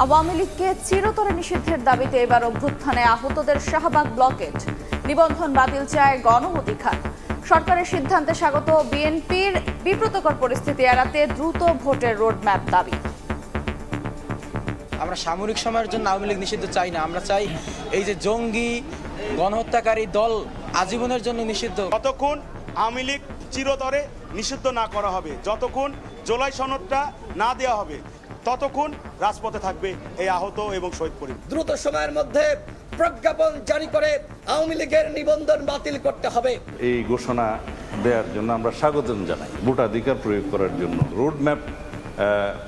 আওয়ামী লীগকে চিরতরে নিষিদ্ধের দাবিতে এবার অভ্যুত্থানে আহতদের শাহবাগ ব্লকেট। নিবন্ধন বাতিল চায় গণ অধিকার। সরকারের সিদ্ধান্তে স্বাগত বিএনপির। বিব্রতকর পরিস্থিতি এড়াতে দ্রুত ভোটের রোডম্যাপ দাবি। আমরা সামরিক সময়ের জন্য আওয়ামী লীগ নিষিদ্ধ চাই না, আমরা চাই এই যে জঙ্গি গণহত্যাকারী দল আজীবনের জন্য নিষিদ্ধ। যতক্ষণ আওয়ামী লীগ চিরতরে নিষিদ্ধ না করা হবে, যতক্ষণ জুলাই সনদটা না দেওয়া হবে, ততক্ষণ রাজপথে থাকবে এই আহত এবং শহীদ পরিবার। দ্রুত সময়ের মধ্যে প্রজ্ঞাপন জারি করে আওয়ামী লীগের নিবন্ধন বাতিল করতে হবে। এই ঘোষণা দেওয়ার জন্য আমরা স্বাগতম জানাই। ভোটাধিকার প্রয়োগ করার জন্য রোডম্যাপ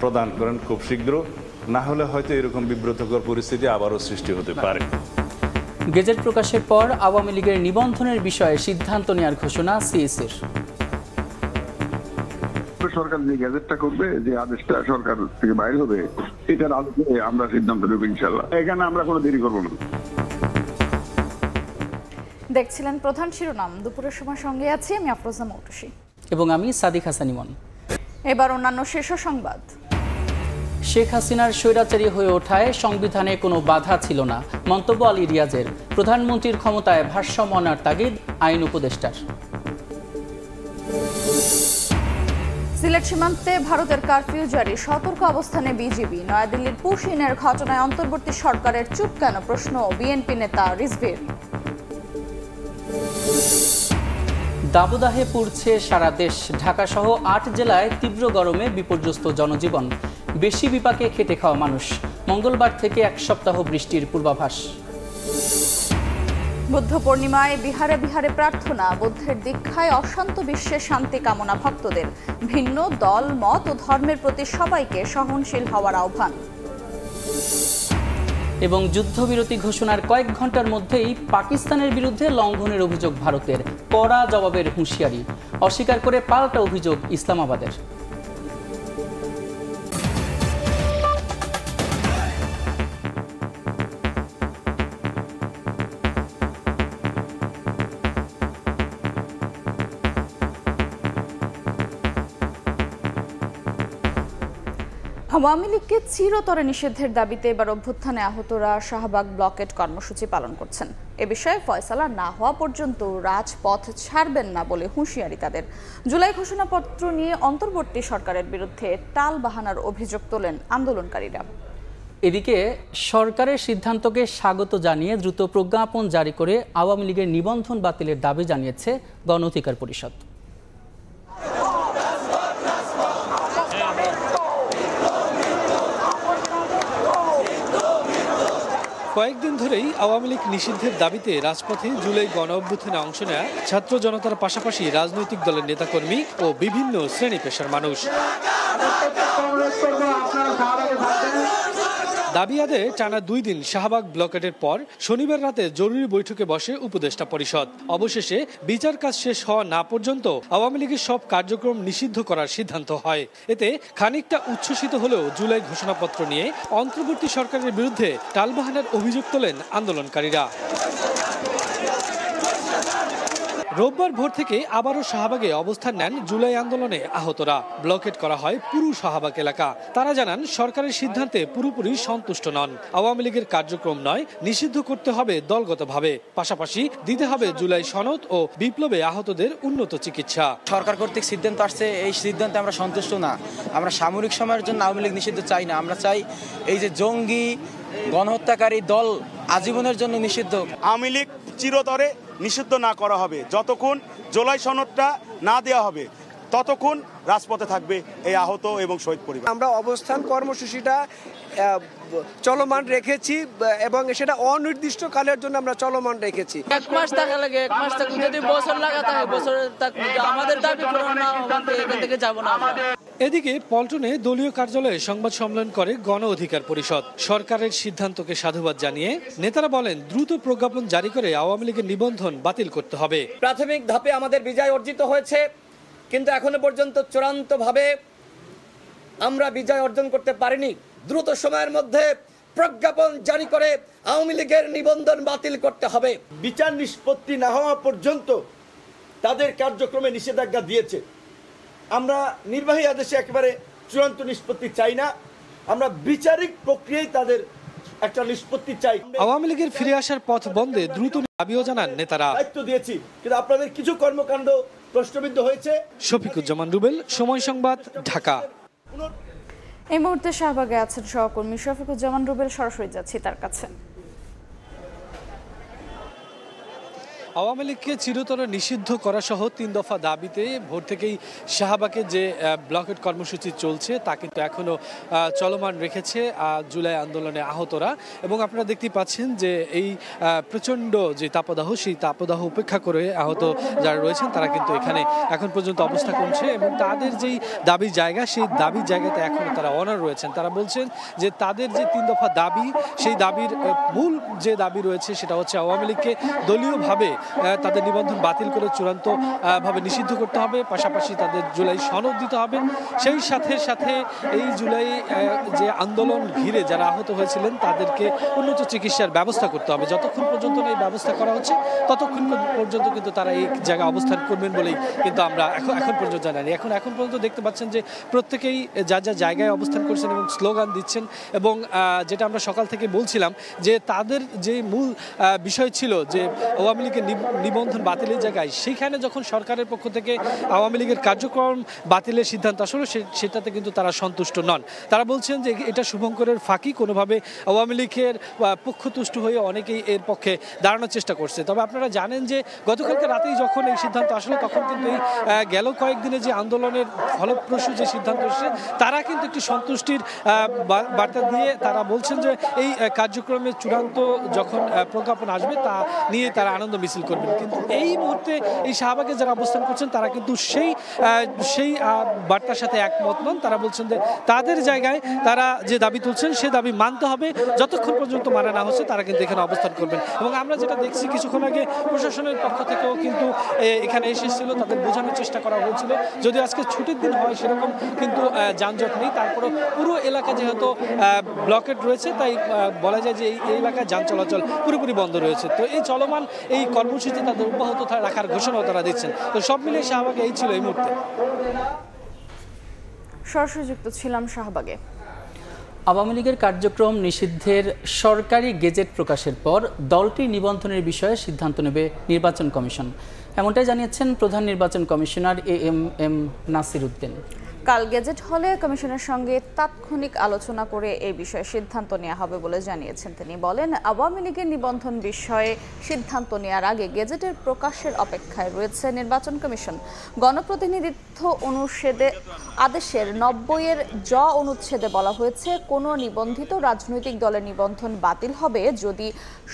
প্রদান করেন খুব শীঘ্র, না হলে হয়তো এরকম বিব্রতকর পরিস্থিতি আবারও সৃষ্টি হতে পারে। গেজেট প্রকাশের পর আওয়ামী লীগের নিবন্ধনের বিষয়ে সিদ্ধান্ত নেওয়ার ঘোষণা সিএসির। সরকার যে গ্যাজেটটা করবে, যে আদেশটা সরকার থেকে বাইরে হবে, এটার আলোকে আমরা সিদ্ধান্ত নেব ইনশাআল্লাহ। এখানে আমরা কোনো দেরি করব না। দেখছিলেন প্রধান শিরোনাম। দুপুরের সময় সঙ্গে আছি আমি আফরোজা মৌটুসী এবং আমি সাদিক হাসান ইমন। এবার অন্যান্য শীর্ষ সংবাদ। শেখ হাসিনার স্বৈরাচারী হয়ে ওঠায় সংবিধানে কোনো বাধা ছিল না, মন্তব্য আলী রিয়াজের। প্রধানমন্ত্রীর ক্ষমতায় ভারসাম্য আনার তাগিদ আইন উপদেষ্টার। সিলেট সীমান্তে ভারতের কারফিউ জারি, সতর্ক অবস্থানে বিজিবি। নয়াদিল্লির পুশিনের ঘটনায় অন্তর্বর্তী সরকারের চুপ কেন, প্রশ্ন বিএনপি নেতা রিজভীর। দাবদাহে পুড়ছে সারা দেশ। ঢাকা সহ ৮ জেলায় তীব্র গরমে বিপর্যস্ত জনজীবন, বেশি বিপাকে খেটে খাওয়া মানুষ। মঙ্গলবার থেকে 1 সপ্তাহ বৃষ্টির পূর্বাভাস। বুদ্ধ পূর্ণিমায় বিহারে বিহারে প্রার্থনা, বুদ্ধের দীক্ষায় অশান্ত বিশ্বে শান্তি কামনা ভক্তদের। ভিন্ন দল মত ও ধর্মের প্রতি সবাইকে সহনশীল হওয়ার আহ্বান। এবং যুদ্ধবিরতি ঘোষণার কয়েক ঘন্টার মধ্যেই পাকিস্তানের বিরুদ্ধে লঙ্ঘনের অভিযোগ ভারতের, কড়া জবাবের হুঁশিয়ারি। অস্বীকার করে পাল্টা অভিযোগ ইসলামাবাদের। আওয়ামী লীগকে চিরতরে নিষিদ্ধের দাবিতে এবার অভ্যুত্থানে আহতরা শাহবাগ ব্লকেট কর্মসূচি পালন করছেন। এ বিষয়ে ফয়সালা না হওয়া পর্যন্ত রাজপথ ছাড়বেন না বলে হুঁশিয়ারি তাদের। জুলাই ঘোষণাপত্র নিয়ে অন্তর্বর্তী সরকারের বিরুদ্ধে টাল বাহানার অভিযোগ তোলেন আন্দোলনকারীরা। এদিকে সরকারের সিদ্ধান্তকে স্বাগত জানিয়ে দ্রুত প্রজ্ঞাপন জারি করে আওয়ামী লীগের নিবন্ধন বাতিলের দাবি জানিয়েছে গণ অধিকার পরিষদ। কয়েকদিন ধরেই আওয়ামী লীগ নিষিদ্ধের দাবিতে রাজপথে জুলাই গণ অভ্যুত্থানে অংশ নেয়া ছাত্র জনতার পাশাপাশি রাজনৈতিক দলের নেতাকর্মী ও বিভিন্ন শ্রেণী পেশার মানুষ। দাবি আদায়ে টানা 2 দিন শাহবাগ ব্লকেটের পর শনিবার রাতে জরুরি বৈঠকে বসে উপদেষ্টা পরিষদ। অবশেষে বিচার কাজ শেষ হওয়া না পর্যন্ত আওয়ামী লীগের সব কার্যক্রম নিষিদ্ধ করার সিদ্ধান্ত হয়। এতে খানিকটা উচ্ছ্বসিত হলেও জুলাই ঘোষণাপত্র নিয়ে অন্তর্বর্তী সরকারের বিরুদ্ধে টালবাহানার অভিযোগ তোলেন আন্দোলনকারীরা। রোববার ভোর থেকে আবারও শাহবাগে অবস্থান নেন জুলাই আন্দোলনে আহতরা। ব্লকেট করা হয় পুরো শাহবাগ এলাকা। তারা জানান সরকারের সিদ্ধান্তে পুরোপুরি সন্তুষ্ট নন। আওয়ামী লীগের কার্যক্রম নয়, নিষিদ্ধ করতে হবে দলগতভাবে, পাশাপাশি দিতে হবে জুলাই সনদ ও বিপ্লবে আহতদের উন্নত চিকিৎসা। সরকার কর্তৃক সিদ্ধান্ত আসছে, এই সিদ্ধান্তে আমরা সন্তুষ্ট না। আমরা সামরিক সময়ের জন্য আওয়ামী লীগ নিষিদ্ধ চাই না, আমরা চাই এই যে জঙ্গি গণহত্যাকারী দল আজীবনের জন্য নিষিদ্ধ। আওয়ামী লীগ চিরতরে নিষিদ্ধ না করা হবে, যতক্ষণ জুলাই সনদটা না দেওয়া হবে, ততক্ষণ রাজপথে থাকবে এই আহত এবং শহীদ পরিবার। আমরা অবস্থান কর্মসূচিটা চলমান রেখেছি এবং সেটা অনির্দিষ্ট কালের জন্য আমরা চলমান রেখেছি। 1 মাস থাকা লাগে, 1 মাস থাকলে যদি বছর লাগাতে হয়, বছর থাকলে আমাদের দাবি পূরণ না হবে, এখান থেকে যাব না। এদিকে পল্টনে দলীয় কার্যালয়ে সংবাদ সম্মেলন করে গণ অধিকার পরিষদ। সরকারের সিদ্ধান্তকে সাধুবাদ জানিয়ে নেতারা বলেন দ্রুত প্রজ্ঞাপন জারি করে আওয়ামী লীগের নিবন্ধন বাতিল করতে হবে। প্রাথমিক ধাপে আমাদের বিজয় অর্জিত হয়েছে, কিন্তু এখনো পর্যন্ত চূড়ান্তভাবে আমরা বিজয় অর্জন করতে পারিনি। দ্রুত সময়ের মধ্যে প্রজ্ঞাপন জারি করে আওয়ামী লীগের নিবন্ধন বাতিল করতে হবে। বিচার নিষ্পত্তি না হওয়া পর্যন্ত তাদের কার্যক্রমে নিষেধাজ্ঞা দিয়েছে। আমরা নির্বাহী আদেশে একেবারে চূড়ান্ত নিষ্পত্তি চাই না, আমরা বিচারিক প্রক্রিয়ায় তাদের একটা নিষ্পত্তি চাই। আওয়ামী লীগের ফিরে আসার পথ বন্ধে দ্রুত দাবিও জানান নেতারা। দায়িত্ব দিয়েছি, কিন্তু আপনাদের কিছু কর্মকাণ্ড প্রশ্নবিদ্ধ হয়েছে। শফিকুজ্জামান রুবেল, সময় সংবাদ, ঢাকা। এই মুহূর্তে শাহবাগে আছেন সহকর্মী শফিকুজ্জামান রুবেল, সরাসরি যাচ্ছি তার কাছে। আওয়ামী লীগকে চিরতরে নিষিদ্ধ করা সহ 3 দফা দাবিতে ভোর থেকেই শাহবাগে যে ব্লকেট কর্মসূচি চলছে তা কিন্তু এখনো চলমান রেখেছে জুলাই আন্দোলনে আহতরা। এবং আপনারা দেখতে পাচ্ছেন যে এই প্রচণ্ড যে তাপদাহ, সেই তাপদাহ উপেক্ষা করে আহত যারা রয়েছেন তারা কিন্তু এখানে এখন পর্যন্ত অবস্থা করছে এবং তাদের যেই দাবি জায়গা, সেই দাবি জায়গাতে এখনো তারা অনার রয়েছেন। তারা বলছেন যে তাদের যে 3 দফা দাবি, সেই দাবির মূল যে দাবি রয়েছে সেটা হচ্ছে আওয়ামী লীগকে দলীয়ভাবে তাদের নিবন্ধন বাতিল করে চূড়ান্ত ভাবে নিষিদ্ধ করতে হবে, পাশাপাশি তাদের জুলাই সনদ দিতে হবে। সেই সাথে সাথে এই জুলাই যে আন্দোলন ঘিরে যারা আহত হয়েছিলেন তাদেরকে উন্নত চিকিৎসার ব্যবস্থা করতে হবে। যতক্ষণ পর্যন্ত এই ব্যবস্থা করা হচ্ছে ততক্ষণ পর্যন্ত কিন্তু তারা এই জায়গায় অবস্থান করবেন বলেই কিন্তু আমরা এখন পর্যন্ত জানি। এখন পর্যন্ত দেখতে পাচ্ছেন যে প্রত্যেকেই যা যা জায়গায় অবস্থান করছেন এবং স্লোগান দিচ্ছেন। এবং যেটা আমরা সকাল থেকে বলছিলাম যে তাদের যে মূল বিষয় ছিল যে আওয়ামী লীগের নিবন্ধন বাতিলের জায়গায়, সেইখানে যখন সরকারের পক্ষ থেকে আওয়ামী লীগের কার্যক্রম বাতিলের সিদ্ধান্ত আসলে সেটাতে কিন্তু তারা সন্তুষ্ট নন। তারা বলছেন যে এটা শুভঙ্করের ফাঁকি, কোনোভাবে আওয়ামী লীগের পক্ষতুষ্ট হয়ে অনেকেই এর পক্ষে দাঁড়ানোর চেষ্টা করছে। তবে আপনারা জানেন যে গতকালকে রাতেই যখন এই সিদ্ধান্ত আসলো তখন কিন্তু এই গেল কয়েকদিনে যে আন্দোলনের ফলপ্রসূ যে সিদ্ধান্ত এসেছে তারা কিন্তু একটি সন্তুষ্টির বার্তা দিয়ে তারা বলছেন যে এই কার্যক্রমের চূড়ান্ত যখন প্রজ্ঞাপন আসবে তা নিয়ে তারা আনন্দ মিছিল করবেন। কিন্তু এই মুহূর্তে এই শাহবাগে যারা অবস্থান করছেন তারা কিন্তু সেই বার্তার সাথে একমত নন। তারা বলছেন যে তাদের জায়গায় তারা যে দাবি তুলছেন সে দাবি মানতে হবে, যতক্ষণ পর্যন্ত মানা না হচ্ছে তারা কিন্তু এখানে অবস্থান করবেন। এবং আমরা যেটা দেখছি কিছুক্ষণ আগে প্রশাসনের পক্ষ থেকেও কিন্তু এখানে এসেছিল, তাদের বোঝানোর চেষ্টা করা হয়েছিল যদিও আজকে ছুটির দিন হয় সেরকম কিন্তু যানজট নেই। তারপরেও পুরো এলাকা যেহেতু ব্লকেট রয়েছে তাই বলা যায় যে এই এলাকায় যান চলাচল পুরোপুরি বন্ধ রয়েছে। তো এই চলমান এই কর্মসূচি তাদের অব্যাহত রাখার ঘোষণাও তারা দিচ্ছেন। তো সব মিলিয়ে শাহবাগে এই ছিল এই মুহূর্তে। সরাসরি যুক্ত ছিলাম শাহবাগে। আওয়ামী লীগের কার্যক্রম নিষিদ্ধের সরকারি গেজেট প্রকাশের পর দলটি নিবন্ধনের বিষয়ে সিদ্ধান্ত নেবে নির্বাচন কমিশন, এমনটাই জানিয়েছেন প্রধান নির্বাচন কমিশনার এএম নাসির উদ্দিন। কাল গেজেট হলে কমিশনের সঙ্গে তাৎক্ষণিক আলোচনা করে এই বিষয়ে সিদ্ধান্ত নেওয়া হবে বলে জানিয়েছেন তিনি। বলেন, আওয়ামী লীগের নিবন্ধন বিষয়ে সিদ্ধান্ত নেওয়ার আগে গেজেটের প্রকাশের অপেক্ষায় রয়েছে নির্বাচন কমিশন। গণপ্রতিনিধিত্ব অনুচ্ছেদে আদেশের 90-এর জ অনুচ্ছেদে বলা হয়েছে, কোনো নিবন্ধিত রাজনৈতিক দলের নিবন্ধন বাতিল হবে যদি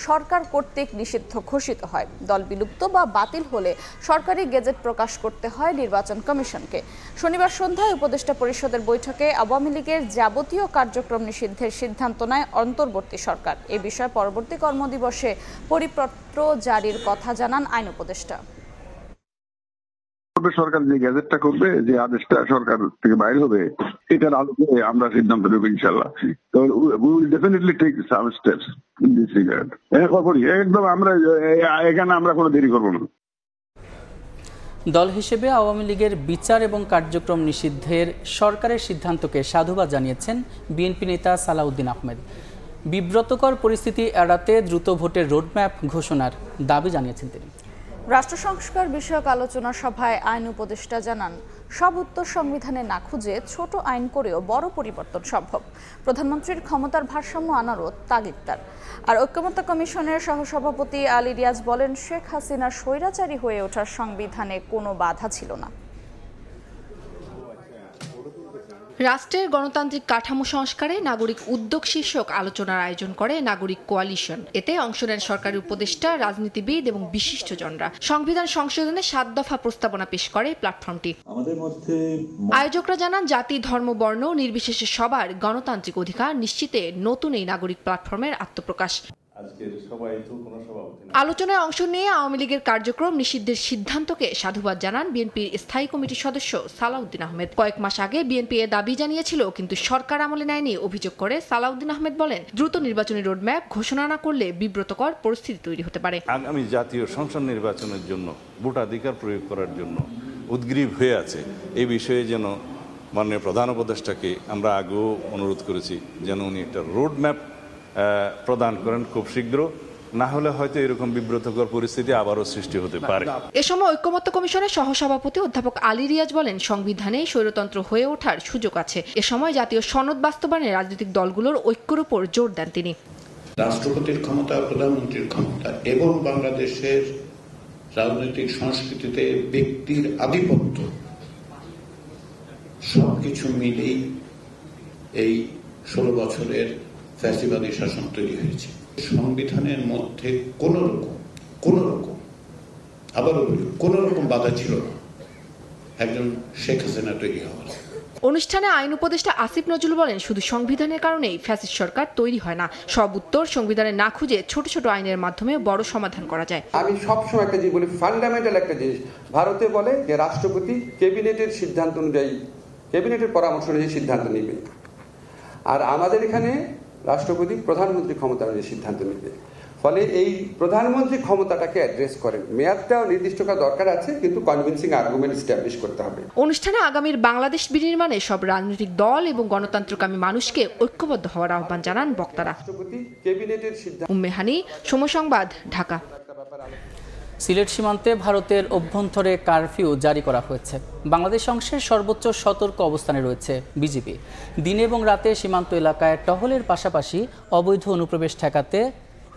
সরকার কর্তৃক নিষিদ্ধ ঘোষিত হয়। দল বিলুপ্ত বা বাতিল হলে সরকারি গেজেট প্রকাশ করতে হয় নির্বাচন কমিশনকে। শনিবার সন্ধ্যায় উপদেষ্টা পরিষদের বৈঠকে আওয়ামী লীগের যাবতীয় কার্যক্রম নিষিদ্ধের সিদ্ধান্ত নেয় অন্তর্বর্তী সরকার। এ বিষয়ে পরবর্তী কর্মদিবসে পরিপত্র জারির কথা জানান আইন উপদেষ্টা। সরকার যে গ্যাজেটটা করবে, যে আদেশটা সরকার থেকে বাইর হবে, এটার আলোকে আমরা সিদ্ধান্ত নেব ইনশাআল্লাহ। তো we will definitely take some steps in this regard. একদম আমরা এখানে আমরা কোনো দেরি করব না। দল হিসেবে আওয়ামী লীগের বিচার এবং কার্যক্রম নিষিদ্ধের সরকারের সিদ্ধান্তকে সাধুবাদ জানিয়েছেন বিএনপি নেতা সালাউদ্দিন আহমেদ। বিব্রতকর পরিস্থিতি এড়াতে দ্রুত ভোটের রোডম্যাপ ঘোষণার দাবি জানিয়েছেন তিনি। রাষ্ট্র সংস্কার বিষয়ক আলোচনা সভায় আইন উপদেষ্টা জানান, সব উত্তর সংবিধানে না খুঁজে ছোট আইন করেও বড় পরিবর্তন সম্ভব। প্রধানমন্ত্রীর ক্ষমতার ভারসাম্য আনারও তাগিদ তার। আর ঐক্যমত্য কমিশনের সহসভাপতি আলী রিয়াজ বলেন, শেখ হাসিনার স্বৈরাচারী হয়ে ওঠার সংবিধানে কোনো বাধা ছিল না। রাষ্ট্রের গণতান্ত্রিক কাঠামো সংস্কারে নাগরিক উদ্যোগ শীর্ষক আলোচনার আয়োজন করে নাগরিক কোয়ালিশন। এতে অংশ নেন সরকারি উপদেষ্টা, রাজনীতিবিদ এবং বিশিষ্টজনরা। সংবিধান সংশোধনে 7 দফা প্রস্তাবনা পেশ করে প্ল্যাটফর্মটি। আয়োজকরা জানান, জাতি, ধর্ম, বর্ণ নির্বিশেষে সবার গণতান্ত্রিক অধিকার নিশ্চিতে নতুন এই নাগরিক প্ল্যাটফর্মের আত্মপ্রকাশ। আলোচনায় অংশ নিয়ে আওয়ামী লীগের কার্যক্রম নিষিদ্ধের সিদ্ধান্তকে সাধুবাদ জানান বিএনপির স্থায়ী কমিটির সদস্য সালাউদ্দিন আহমেদ। কয়েক মাস আগে বিএনপি এ দাবি জানিয়েছিল, কিন্তু সরকার আমলে নেয়নি অভিযোগ করে সালাউদ্দিন আহমেদ বলেন, দ্রুত নির্বাচনী রোডম্যাপ ঘোষণা না করলে বিব্রতকর পরিস্থিতি তৈরি হতে পারে। আগামী জাতীয় সংসদ নির্বাচনের জন্য ভোটাধিকার প্রয়োগ করার জন্য উদ্গ্রীব হয়ে আছে, এই বিষয়ে যেন মাননীয় প্রধান উপদেষ্টাকে আমরা আগেও অনুরোধ করেছি যেন উনি একটা রোড ম্যাপ প্রদান করেন খুব শীঘ্র, না হলে হয়তো এরকম বিব্রতকর পরিস্থিতি আবারও সৃষ্টি হতে পারে। এ সময় ঐক্যমত্য কমিশনের সহসভাপতি অধ্যাপক আলী রিয়াজ বলেন, সংবিধানে স্বৈরতন্ত্র হয়ে ওঠার সুযোগ আছে। এ সময় জাতীয় সনদ বাস্তবায়নে রাজনৈতিক দলগুলোর ঐক্যের উপর জোর দেন তিনি। রাষ্ট্রপতির ক্ষমতা, প্রধানমন্ত্রীর ক্ষমতা এবং বাংলাদেশের রাজনৈতিক সংস্কৃতিতে ব্যক্তির আধিপত্য সবকিছু মিলেই এই 16 বছরের ফ্যাসিবাদী শাসন তৈরি হয়েছে। সংবিধানের মধ্যে কোন রকম বাধা ছিল না একজন শেখ হাসিনা তৈরি হওয়ার। অনুষ্ঠানে আইন উপদেষ্টা আসিফ নজরুল বলেন, শুধু সংবিধানের কারণেই ফ্যাসিস্ট সরকার তৈরি হয় না, সব উত্তর সংবিধানে না খুঁজে ছোট ছোট আইনের মাধ্যমে বড় সমাধান করা যায়। আমি সবসময় একটা জিনিস বলি, ফান্ডামেন্টাল একটা জিনিস ভারতে বলে যে রাষ্ট্রপতি ক্যাবিনেটের সিদ্ধান্ত অনুযায়ী, ক্যাবিনেটের পরামর্শ অনুযায়ী সিদ্ধান্ত নেবে, আর আমাদের এখানে রাষ্ট্রপতি প্রধানমন্ত্রী ক্ষমতা অনুযায়ী সিদ্ধান্ত নেবে। ফলে এই প্রধানমন্ত্রী ক্ষমতাটাকে অ্যাড্রেস করেন, মেয়াদটাও নির্দিষ্ট করা দরকার আছে, কিন্তু কনভিন্সিং আর্গুমেন্ট এস্টাবলিশ করতে হবে। অনুষ্ঠানে আগামীর বাংলাদেশ বিনির্মাণে সব রাজনৈতিক দল এবং গণতন্ত্রকামী মানুষকে ঐক্যবদ্ধ হওয়ার আহ্বান জানান বক্তারা। রাষ্ট্রপতি ক্যাবিনেটের সিদ্ধান্ত। উম্মে হানি, সময় সংবাদ, ঢাকা। সিলেট সীমান্তে ভারতের অভ্যন্তরে কারফিউ জারি করা হয়েছে। বাংলাদেশ অংশের সর্বোচ্চ সতর্ক অবস্থানে রয়েছে বিজিবি। দিনে এবং রাতে সীমান্ত এলাকায় টহলের পাশাপাশি অবৈধ অনুপ্রবেশ ঠেকাতে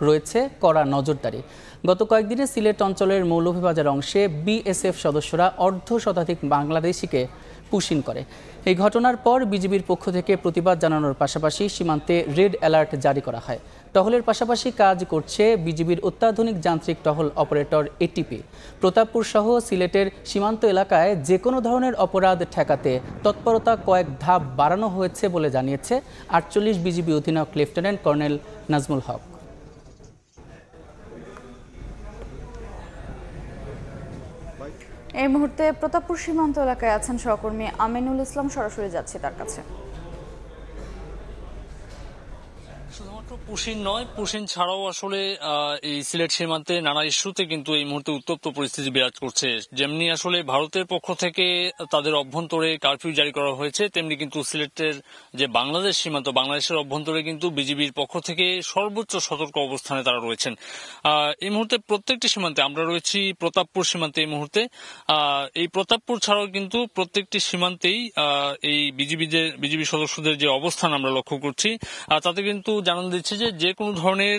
রয়েছে কড়া নজরদারি। গত কয়েকদিনে সিলেট অঞ্চলের মৌলভীবাজার অংশে বিএসএফ সদস্যরা অর্ধশতাধিক বাংলাদেশিকে পুশিন করে। এই ঘটনার পর বিজিবির পক্ষ থেকে প্রতিবাদ জানানোর পাশাপাশি সীমান্তে রেড অ্যালার্ট জারি করা হয়। টহলের পাশাপাশি কাজ করছে বিজিবির অত্যাধুনিক যান্ত্রিক টহল অপারেটর এটিপি। প্রতাপপুর সহ সিলেটের সীমান্ত এলাকায় যে কোনো ধরনের অপরাধ ঠেকাতে তৎপরতা কয়েক ধাপ বাড়ানো হয়েছে বলে জানিয়েছে 48 বিজিবি অধিনায়ক লেফটেন্যান্ট কর্নেল নাজমুল হক। এই মুহূর্তে প্রতাপপুর সীমান্ত এলাকায় আছেন সহকর্মী আমিনুল ইসলাম, সরাসরি যাচ্ছে তার কাছে। শুধুমাত্র পুশিন নয়, পুশিন ছাড়াও আসলে এই সিলেট সীমান্তে নানা ইস্যুতে কিন্তু এই মুহূর্তে উত্তপ্ত পরিস্থিতি বিরাজ করছে। যেমনি আসলে ভারতের পক্ষ থেকে তাদের অভ্যন্তরে কারফিউ জারি করা হয়েছে, তেমনি কিন্তু সিলেটের যে বাংলাদেশ সীমান্ত, বাংলাদেশের অভ্যন্তরে কিন্তু বিজিবির পক্ষ থেকে সর্বোচ্চ সতর্ক অবস্থানে তারা রয়েছেন। এই মুহূর্তে প্রত্যেকটি সীমান্তে আমরা রয়েছি প্রতাপপুর সীমান্তে। এই মুহূর্তে এই প্রতাপপুর ছাড়াও কিন্তু প্রত্যেকটি সীমান্তেই এই বিজিবি সদস্যদের যে অবস্থান আমরা লক্ষ্য করছি, তাতে কিন্তু জানানো দিচ্ছে যে কোনো ধরনের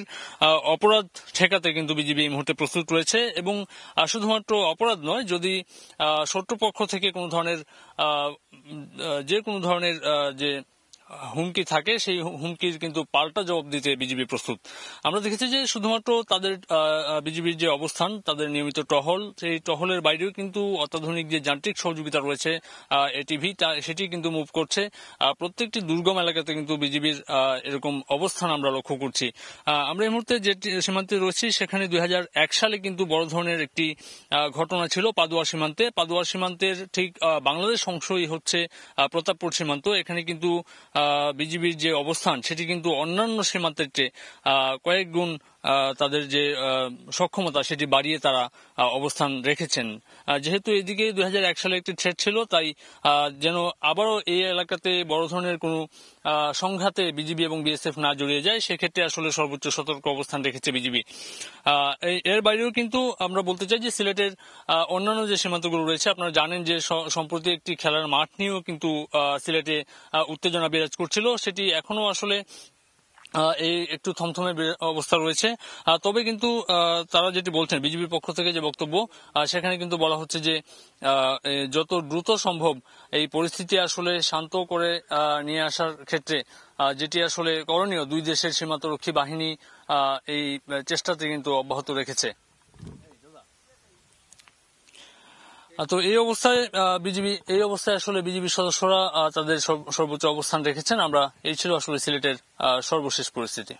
অপরাধ ঠেকাতে কিন্তু বিজিবি এই মুহূর্তে প্রস্তুত রয়েছে। এবং শুধুমাত্র অপরাধ নয়, যদি শত্রুপক্ষ থেকে কোনো ধরনের যে কোনো ধরনের যে হুমকি থাকে, সেই হুমকির কিন্তু পাল্টা জবাব দিতে বিজিবি প্রস্তুত। আমরা দেখেছি যে শুধুমাত্র তাদের বিজিবির যে অবস্থান, তাদের নিয়মিত টহল, সেই টহলের বাইরেও কিন্তু অত্যাধুনিক যে যান্ত্রিক সহযোগিতা রয়েছে এটিভি, সেটি কিন্তু মুভ করছে। প্রত্যেকটি দুর্গম এলাকাতে কিন্তু বিজিবির এরকম অবস্থান আমরা লক্ষ্য করছি। আমরা এই মুহূর্তে যে সীমান্তে রয়েছি সেখানে 2001 সালে কিন্তু বড় ধরনের একটি ঘটনা ছিল পাদুয়া সীমান্তে। পাদুয়া সীমান্তের ঠিক বাংলাদেশ অংশই হচ্ছে প্রতাপপুর সীমান্ত। এখানে কিন্তু বিজিবির যে অবস্থান সেটি কিন্তু অন্যান্য সীমান্তের চেয়ে কয়েক গুণ তাদের যে সক্ষমতা সেটি বাড়িয়ে তারা অবস্থান রেখেছেন। যেহেতু এদিকে 2001 সালে একটি থ্রেট ছিল, তাই যেন আবারও এই এলাকাতে বড় ধরনের কোনো সংঘাতে বিজিবি এবং বিএসএফ না জড়িয়ে যায়, সেক্ষেত্রে আসলে সর্বোচ্চ সতর্ক অবস্থান রেখেছে বিজিবি। এর বাইরেও কিন্তু আমরা বলতে চাই যে সিলেটের অন্যান্য যে সীমান্তগুলো রয়েছে, আপনারা জানেন যে সম্প্রতি একটি খেলার মাঠ নিয়েও কিন্তু সিলেটে উত্তেজনা বিরাজ করছিল, সেটি এখনো আসলে এই একটু থমথমে অবস্থা রয়েছে। তবে কিন্তু তারা যেটি বলছেন, বিজিবির পক্ষ থেকে যে বক্তব্য, সেখানে কিন্তু বলা হচ্ছে যে যত দ্রুত সম্ভব এই পরিস্থিতি আসলে শান্ত করে নিয়ে আসার ক্ষেত্রে যেটি আসলে করণীয়, দুই দেশের সীমান্তরক্ষী বাহিনী এই চেষ্টাতে কিন্তু অব্যাহত রেখেছে। তো এই অবস্থায় আসলে বিজিবি সদস্যরা তাদের সর্বোচ্চ অবস্থান রেখেছেন। এই ছিল আসলে সিলেটের সর্বশেষ পরিস্থিতি।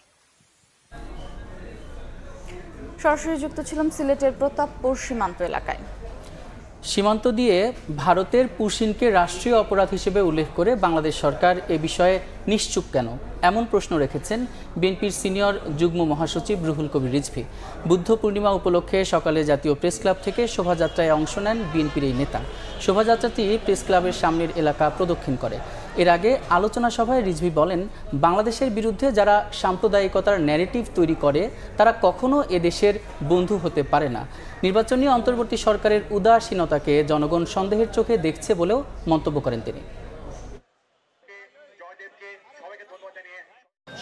সরাসরি যুক্ত ছিলাম সিলেটের প্রতাপপুর সীমান্ত এলাকায়। সীমান্ত দিয়ে ভারতের পুশিনকে রাষ্ট্রীয় অপরাধ হিসেবে উল্লেখ করে বাংলাদেশ সরকার এ বিষয়ে নিশ্চুপ কেন, এমন প্রশ্ন রেখেছেন বিএনপির সিনিয়র যুগ্ম মহাসচিব রুহুল কবির রিজভী। বুদ্ধ পূর্ণিমা উপলক্ষে সকালে জাতীয় প্রেস ক্লাব থেকে শোভাযাত্রায় অংশ নেন বিএনপির এই নেতা। শোভাযাত্রাটি প্রেস ক্লাবের সামনের এলাকা প্রদক্ষিণ করে। এর আগে আলোচনা সভায় রিজভী বলেন, বাংলাদেশের বিরুদ্ধে যারা সাম্প্রদায়িকতার ন্যারেটিভ তৈরি করে তারা কখনো এদেশের বন্ধু হতে পারে না। নির্বাচনী অন্তর্বর্তী সরকারের উদাসীনতাকে জনগণ সন্দেহের চোখে দেখছে বলেও মন্তব্য করেন তিনি।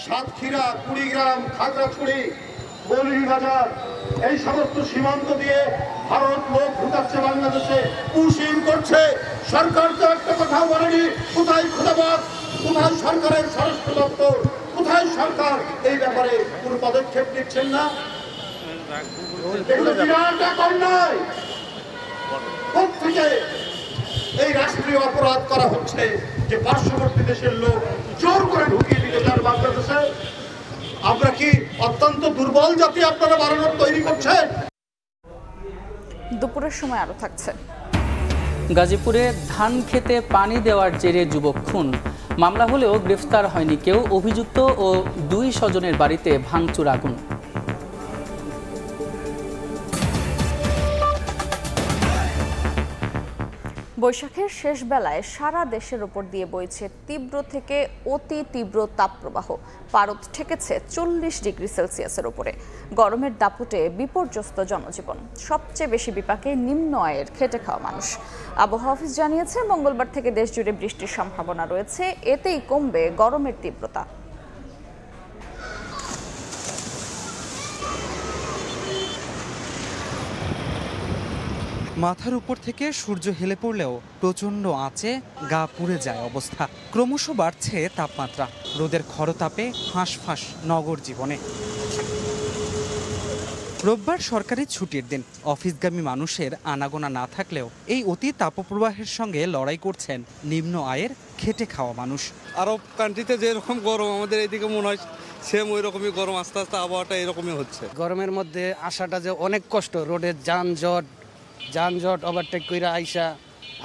সাতক্ষীরা, কুড়িগ্রাম, খাগড়াছড়ি, মৌলভীবাজার এই সমস্ত সীমান্ত দিয়ে ভারত লোক ঢুকাচ্ছে বাংলাদেশে, পুশিং করছে। সরকার তো একটা কথাও বলেনি। কোথায় খুদাবাদ, কোথায় সরকারের স্বরাষ্ট্র দপ্তর, কোথায় সরকার এই ব্যাপারে কোন পদক্ষেপ নিচ্ছেন না? এগুলো বিরাট এক অন্যায়। কোত্থেকে এই রাষ্ট্রীয় অপরাধ করা হচ্ছে যে পার্শ্ববর্তী দেশের লোক জোর করে ঢুকিয়ে দিতে চান বাংলাদেশে? আমরা কি অত্যন্ত দুর্বল জাতি আপনারা বাড়ানোর তৈরি করছেন? দুপুরের সময় আরো থাকছে। গাজীপুরে ধান খেতে পানি দেওয়ার জেরে যুবক খুন, মামলা হলেও গ্রেফতার হয়নি কেউ। অভিযুক্ত ও 2 স্বজনের বাড়িতে ভাঙচুর আগুন। বৈশাখের শেষ বেলায় সারা দেশের ওপর দিয়ে বইছে তীব্র থেকে অতি তীব্র তাপপ্রবাহ। পারদ ঠেকেছে 40 ডিগ্রি সেলসিয়াসের উপরে। গরমের দাপটে বিপর্যস্ত জনজীবন। সবচেয়ে বেশি বিপাকে নিম্ন আয়ের খেটে খাওয়া মানুষ। আবহাওয়া অফিস জানিয়েছে, মঙ্গলবার থেকে দেশ জুড়ে বৃষ্টির সম্ভাবনা রয়েছে। এতেই কমবে গরমের তীব্রতা। মাথার উপর থেকে সূর্য হেলে পড়লেও প্রচণ্ড আঁচে গা পুড়ে যায় অবস্থা। ক্রমশ বাড়ছে তাপমাত্রা। রোদের খরতাপে হাঁসফাঁস নগর জীবনে। রোববার সরকারি ছুটির দিন। অফিসগামী মানুষের আনাগোনা না থাকলেও এই অতি তাপপ্রবাহের সঙ্গে লড়াই করছেন নিম্ন আয়ের খেটে খাওয়া মানুষ। আরব কান্ট্রিতে যেরকম গরম আমাদের এইদিকে মনে হয় সেম ওই রকমই গরম। আস্তে আস্তে আবহাওয়াটা এরকমই হচ্ছে। গরমের মধ্যে আসাটা যে অনেক কষ্ট। রোডের যানজট ওভারটেক কইরা আইসা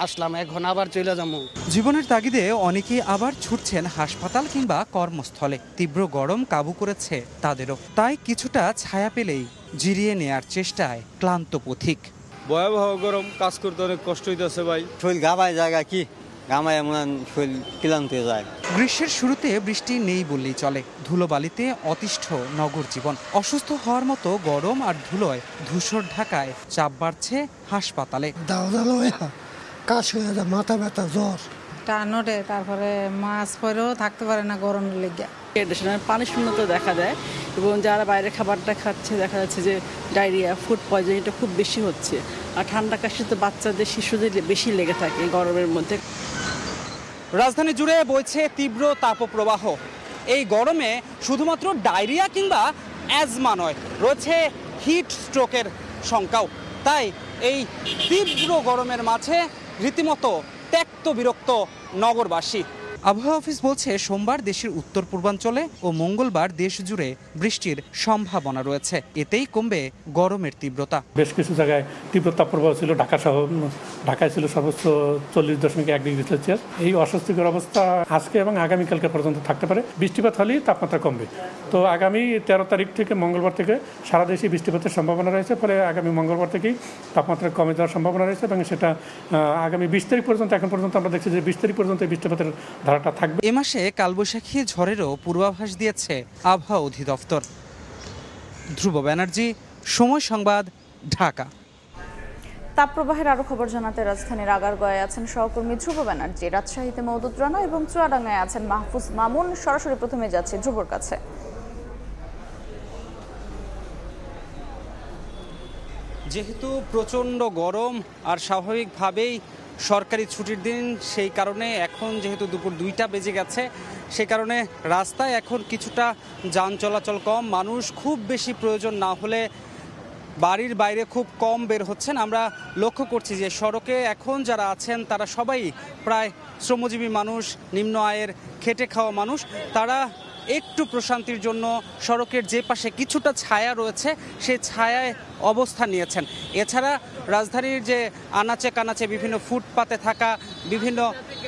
আসলাম, এখন আবার চলে যাবো। জীবনের তাগিদে অনেকেই আবার ছুটছেন হাসপাতাল কিংবা কর্মস্থলে। তীব্র গরম কাবু করেছে তাদেরও। তাই কিছুটা ছায়া পেলেই জিরিয়ে নেয়ার চেষ্টায় ক্লান্ত পথিক। ভয়াবহ গরম, কাজ করতে অনেক কষ্ট হইতেছে ভাই। শরীর গামায় জায়গা কি গামায় এমন শরীর ক্লান্ত হয়ে যায়। গ্রীষ্মের শুরুতে বৃষ্টি নেই বললেই চলে। ধুলোবালিতে অতিষ্ঠ নগর জীবন। অসুস্থ হওয়ার মতো গরম আর ধুলোয় ধূসর ঢাকায় চাপ বাড়ছে হাসপাতালে। কাশ হয়ে যায়, মাথা ব্যথা, জ্বর, টানোটে, তারপরে মাছ পরেও থাকতে পারে না গরমের লেগে। পানি শূন্যতা দেখা দেয় এবং যারা বাইরে খাবারটা খাচ্ছে দেখা যাচ্ছে যে ডায়রিয়া, ফুড পয়জন এটা খুব বেশি হচ্ছে। আর ঠান্ডা কাশি তো বাচ্চাদের, শিশুদের বেশি লেগে থাকে গরমের মধ্যে। রাজধানী জুড়ে বইছে তীব্র তাপপ্রবাহ। এই গরমে শুধুমাত্র ডায়রিয়া কিংবা অ্যাজমা নয়, রয়েছে হিট স্ট্রোকের শঙ্কাও। তাই এই তীব্র গরমের মাঝে রীতিমতো ত্যক্ত বিরক্ত নগরবাসী। আবহাওয়া অফিস বলছে, সোমবার দেশের উত্তর পূর্বাঞ্চলে ও মঙ্গলবার দেশ জুড়ে বৃষ্টির সম্ভাবনা রয়েছে। এতেই কমবে গরমের তীব্রতা। বেশ কিছু জায়গায় তীব্র তাপপ্রবাহ ছিল। ঢাকায় ছিল সর্বোচ্চ 40.1 ডিগ্রি সেলসিয়াস। এই অস্বস্তিকর অবস্থা আজকে এবং আগামীকালকে পর্যন্ত থাকতে পারে। বৃষ্টিপাত হলেই তাপমাত্রা কমবে। তো আগামী 13 তারিখ থেকে, মঙ্গলবার থেকে সারা দেশে বৃষ্টিপাতের সম্ভাবনা রয়েছে। ফলে আগামী মঙ্গলবার থেকেই তাপমাত্রা কমে যাওয়ার সম্ভাবনা রয়েছে এবং সেটা আগামী 20 তারিখ পর্যন্ত, এখন পর্যন্ত আমরা দেখছি যে 20 তারিখ পর্যন্ত এই বৃষ্টিপাতের ধারাটা থাকবে। এ মাসে কালবৈশাখী ঝড়েরও পূর্বাভাস দিয়েছে আবহাওয়া অধিদপ্তর। ধ্রুব ব্যানার্জি, সময় সংবাদ, ঢাকা। তাপপ্রবাহের আরো খবর জানাতে রাজধানীর আগারগাঁওয়ে আছেন সহকর্মী ধ্রুব ব্যানার্জি, রাজশাহীতে মওদুদ রানা এবং চুয়াডাঙ্গায় আছেন মাহফুজ মামুন। সরাসরি প্রথমে যাচ্ছে ধ্রুবর কাছে। যেহেতু প্রচণ্ড গরম আর স্বাভাবিকভাবেই সরকারি ছুটির দিন, সেই কারণে এখন যেহেতু দুপুর 2টা বেজে গেছে, সেই কারণে রাস্তায় এখন কিছুটা যান চলাচল কম। মানুষ খুব বেশি প্রয়োজন না হলে বাড়ির বাইরে খুব কম বের হচ্ছেন। আমরা লক্ষ্য করছি যে সড়কে এখন যারা আছেন তারা সবাই প্রায় শ্রমজীবী মানুষ, নিম্ন আয়ের খেটে খাওয়া মানুষ। তারা একটু প্রশান্তির জন্য সড়কের যে পাশে কিছুটা ছায়া রয়েছে সেই ছায়ায় অবস্থান নিয়েছেন। এছাড়া রাজধানীর যে আনাচে কানাচে বিভিন্ন ফুটপাতে থাকা বিভিন্ন